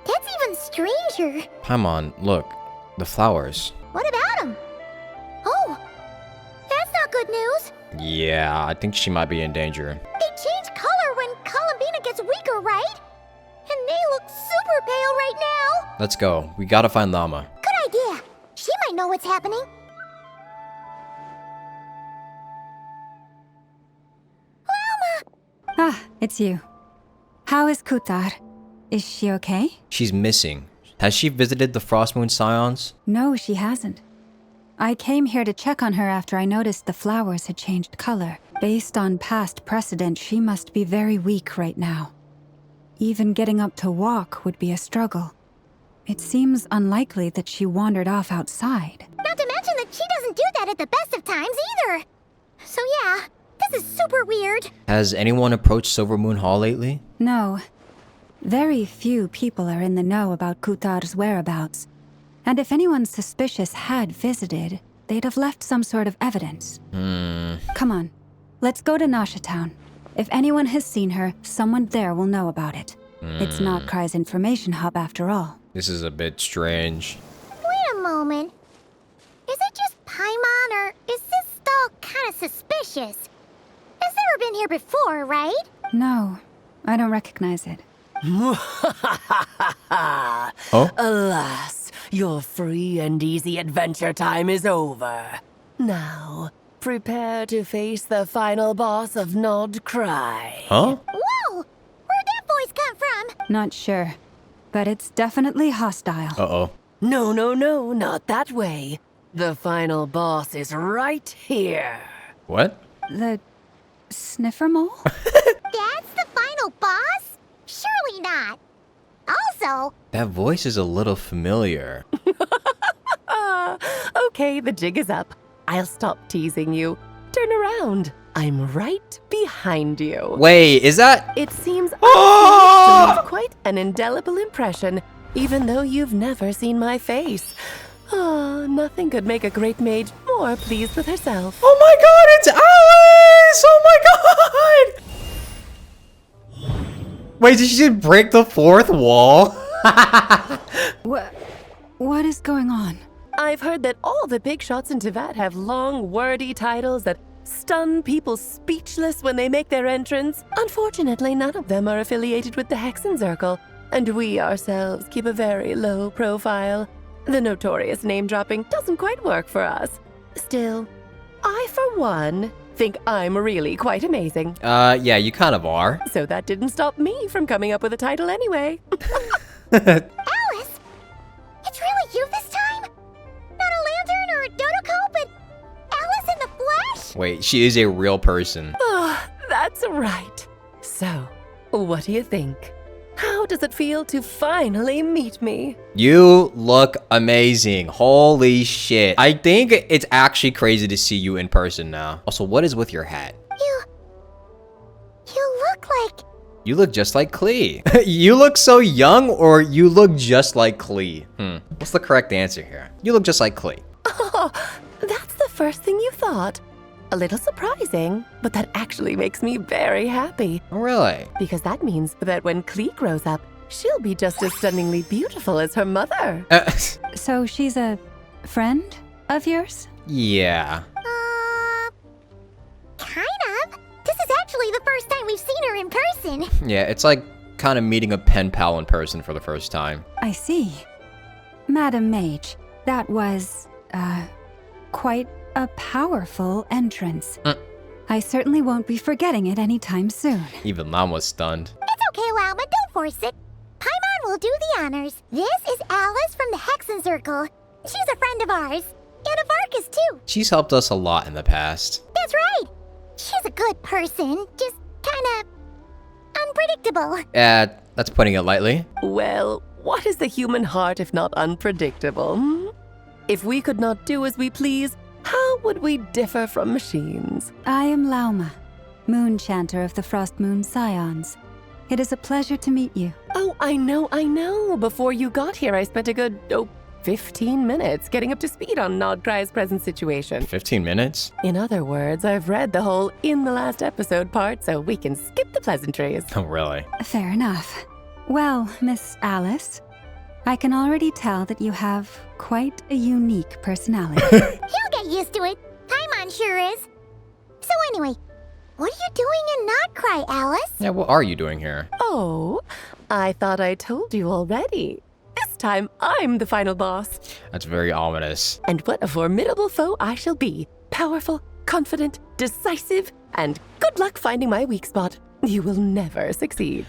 that's even stranger. Paimon, look. The flowers. What about them? Oh, that's not good news. Yeah, I think she might be in danger. They change color when Kalambina gets weaker, right? And they look super pale right now. Let's go. We gotta find Llama. Good idea. She might know what's happening. Ah, it's you. How is Kutar? Is she okay? She's missing. Has she visited the Frost Moon Scions? No, she hasn't. I came here to check on her after I noticed the flowers had changed color. Based on past precedent, she must be very weak right now. Even getting up to walk would be a struggle. It seems unlikely that she wandered off outside. Not to mention that she doesn't do that at the best of times either. So yeah, this is super weird. Has anyone approached Silver Moon Hall lately? No. Very few people are in the know about Kutar's whereabouts. And if anyone suspicious had visited, they'd have left some sort of evidence. Come on, let's go to Nasha Town. If anyone has seen her, someone there will know about it. It's not Cry's information hub after all. This is a bit strange. Wait a moment. Is it just Paimon, or is this all kind of suspicious? It's never been here before, right? No, I don't recognize it. Oh? Alas, your free and easy adventure time is over. Now, prepare to face the final boss of Nod Cry. Huh? Whoa! Where'd that voice come from? Not sure, but it's definitely hostile. Uh-oh. No, not that way. The final boss is right here. What? The sniffer mole? That's the final boss? Surely not. Also, That voice is a little familiar. Okay, the jig is up. I'll stop teasing you. Turn around. I'm right behind you. Wait, is that? It seems I've managed to leave quite an indelible impression, even though you've never seen my face. Ah, nothing could make a great mage more pleased with herself. Oh my god, it's Alice! Oh my god! Wait, did she just break the fourth wall? What is going on? I've heard that all the big shots in Tevat have long, wordy titles that stun people speechless when they make their entrance. Unfortunately, none of them are affiliated with the Hexenzirkel, and we ourselves keep a very low profile. The notorious name-dropping doesn't quite work for us. Still, I, for one, think I'm really quite amazing. Yeah, you kind of are. So that didn't stop me from coming up with a title anyway. Alice! It's really you this time? Not a lantern or a Dodoko, but Alice in the flesh? Wait, she is a real person. Oh, that's right. So, what do you think? How does it feel to finally meet me? You look amazing. Holy shit. I think it's actually crazy to see you in person now. Also, what is with your hat? You look like... You look just like Klee. You look so young, or you look just like Klee? What's the correct answer here? You look just like Klee. Oh, that's the first thing you thought. A little surprising, but that actually makes me very happy. Oh, really? Because that means that when Klee grows up, she'll be just as stunningly beautiful as her mother. So she's a friend of yours? Yeah. Kind of. This is actually the first time we've seen her in person. person. Yeah, it's like kind of meeting a pen pal in person for the first time. I see. Madam Mage, that was, quite a powerful entrance. I certainly won't be forgetting it anytime soon. Even Lam was stunned. It's okay, Lalma, don't force it. Paimon will do the honors. This is Alice from the Hexen Circle. She's a friend of ours. And of Arcus, too. She's helped us a lot in the past. That's right. She's a good person, just kinda unpredictable. That's putting it lightly. Well, what is the human heart if not unpredictable? If we could not do as we please, how would we differ from machines? I am Lauma, Moon Chanter of the Frost Moon Scions. It is a pleasure to meet you. Oh, I know. Before you got here, I spent a good, 15 minutes getting up to speed on Nodcry's present situation. 15 minutes? In other words, I've read the whole in the last episode part, so we can skip the pleasantries. Oh, really? Fair enough. Well, Miss Alice, I can already tell that you have quite a unique personality. He'll get used to it. Paimon sure is. So anyway, what are you doing in Nodcry, Alice? Yeah, what are you doing here? Oh, I thought I told you already. This time, I'm the final boss. That's very ominous. And what a formidable foe I shall be. Powerful, confident, decisive, and good luck finding my weak spot. You will never succeed.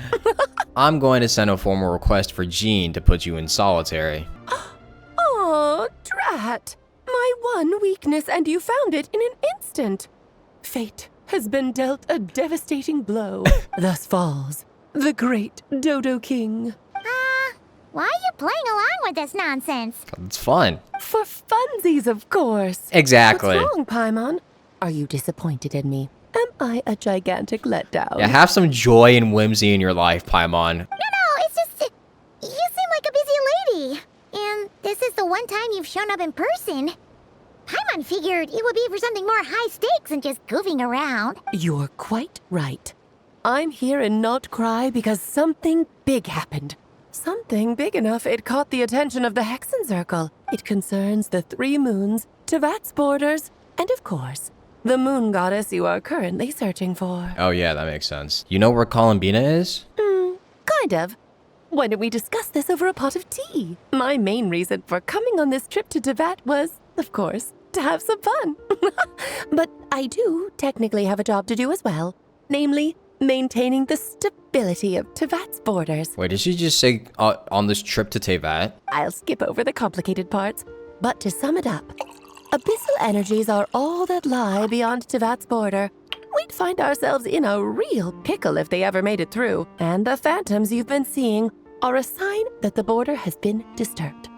I'm going to send a formal request for Jean to put you in solitary. Aw, drat. My one weakness, and you found it in an instant. Fate has been dealt a devastating blow. Thus falls the great Dodo King. Why are you playing along with this nonsense? It's fun. For funsies, of course. Exactly. What's wrong, Paimon? Are you disappointed in me? Am I a gigantic letdown? Yeah, have some joy and whimsy in your life, Paimon. No, it's just... you seem like a busy lady. And this is the one time you've shown up in person. Paimon figured it would be for something more high stakes than just goofing around. You're quite right. I'm here in Nodcry because something big happened. Something big enough it caught the attention of the Hexen Circle. It concerns the 3 moons, Tevat's borders, and of course, the moon goddess you are currently searching for. Oh yeah, that makes sense. You know where Columbina is? Kind of. Why don't we discuss this over a pot of tea? My main reason for coming on this trip to Tevat was, of course, to have some fun. But I do technically have a job to do as well. Namely, maintaining the stability of Tevat's borders. Wait, did she just say on this trip to Tevat? I'll skip over the complicated parts, but to sum it up, abyssal energies are all that lie beyond Tevat's border. We'd find ourselves in a real pickle if they ever made it through, and the phantoms you've been seeing are a sign that the border has been disturbed.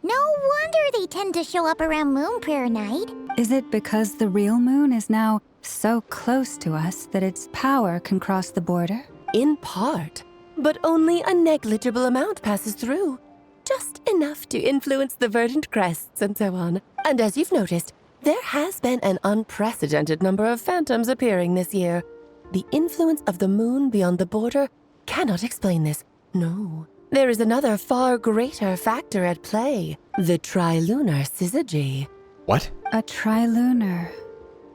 No wonder they tend to show up around Moon Prayer Night. Is it because the real moon is now so close to us that its power can cross the border? In part, but only a negligible amount passes through. Just enough to influence the verdant crests and so on. And as you've noticed, there has been an unprecedented number of phantoms appearing this year. The influence of the moon beyond the border cannot explain this. No. There is another far greater factor at play. The trilunar syzygy. What? A trilunar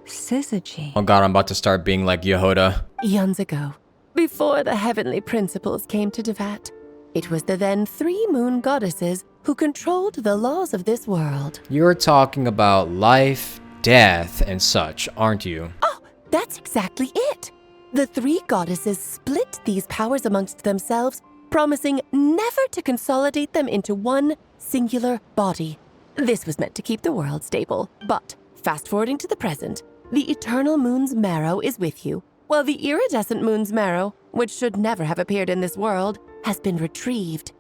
syzygy. Oh god, I'm about to start being like Yehoda. Eons ago, before the heavenly principles came to Tevat, it was the then 3 moon goddesses who controlled the laws of this world. You're talking about life, death, and such, aren't you? Oh, that's exactly it. The 3 goddesses split these powers amongst themselves, promising never to consolidate them into one singular body. This was meant to keep the world stable, but fast forwarding to the present, the eternal moon's marrow is with you, while the iridescent moon's marrow, which should never have appeared in this world, has been retrieved.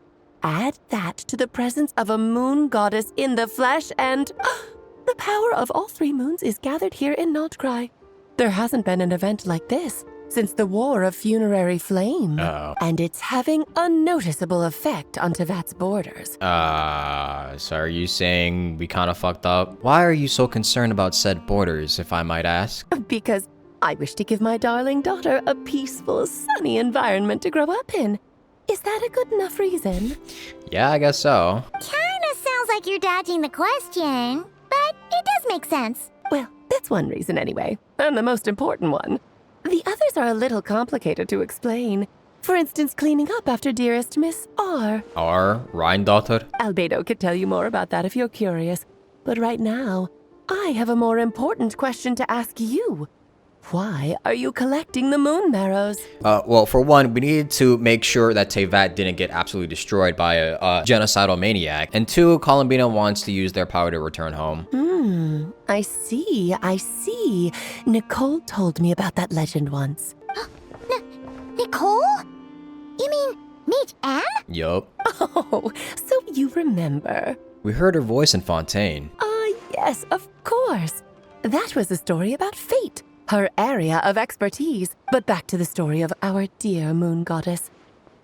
Add that to the presence of a moon goddess in the flesh and the power of all 3 moons is gathered here in Nodcry. There hasn't been an event like this since the War of Funerary Flame. And it's having a noticeable effect on Tevat's borders. So are you saying we kind of fucked up? Why are you so concerned about said borders, if I might ask? Because I wish to give my darling daughter a peaceful, sunny environment to grow up in. Is that a good enough reason? Yeah, I guess so. Kinda sounds like you're dodging the question, but it does make sense. Well, that's one reason anyway, and the most important one. The others are a little complicated to explain. For instance, cleaning up after dearest Miss R. R. Rheindotter? Albedo could tell you more about that if you're curious. But right now, I have a more important question to ask you. Why are you collecting the moon marrows? Well, for one, we needed to make sure that Tevat didn't get absolutely destroyed by a genocidal maniac. And two, Columbina wants to use their power to return home. I see. Nicole told me about that legend once. Nicole? You mean Mage Anne? Yup. Oh, so you remember. We heard her voice in Fontaine. Yes, of course. That was a story about fate, her area of expertise. But back to the story of our dear moon goddess.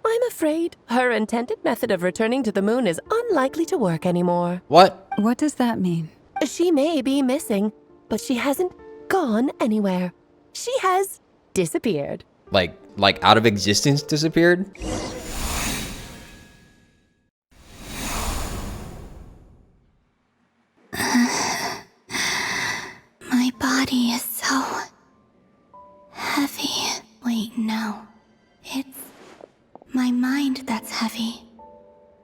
I'm afraid her intended method of returning to the moon is unlikely to work anymore. What? What does that mean? She may be missing, but she hasn't gone anywhere. She has disappeared. Like out of existence disappeared? My body is so heavy. Wait, no. It's my mind that's heavy.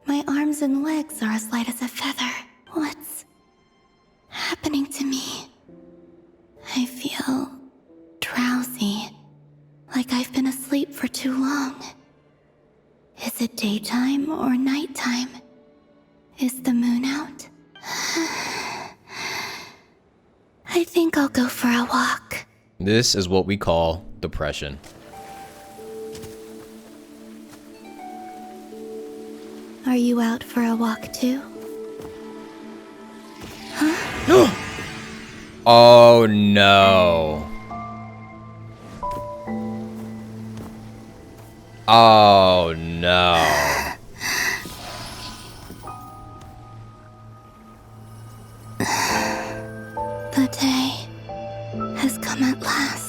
My arms and legs are as light as a feather. What's happening to me? I feel drowsy, like I've been asleep for too long. Is it daytime or nighttime? Is the moon out? I think I'll go for a walk. This is what we call depression. Are you out for a walk too? Oh no. Oh no. The day has come at last.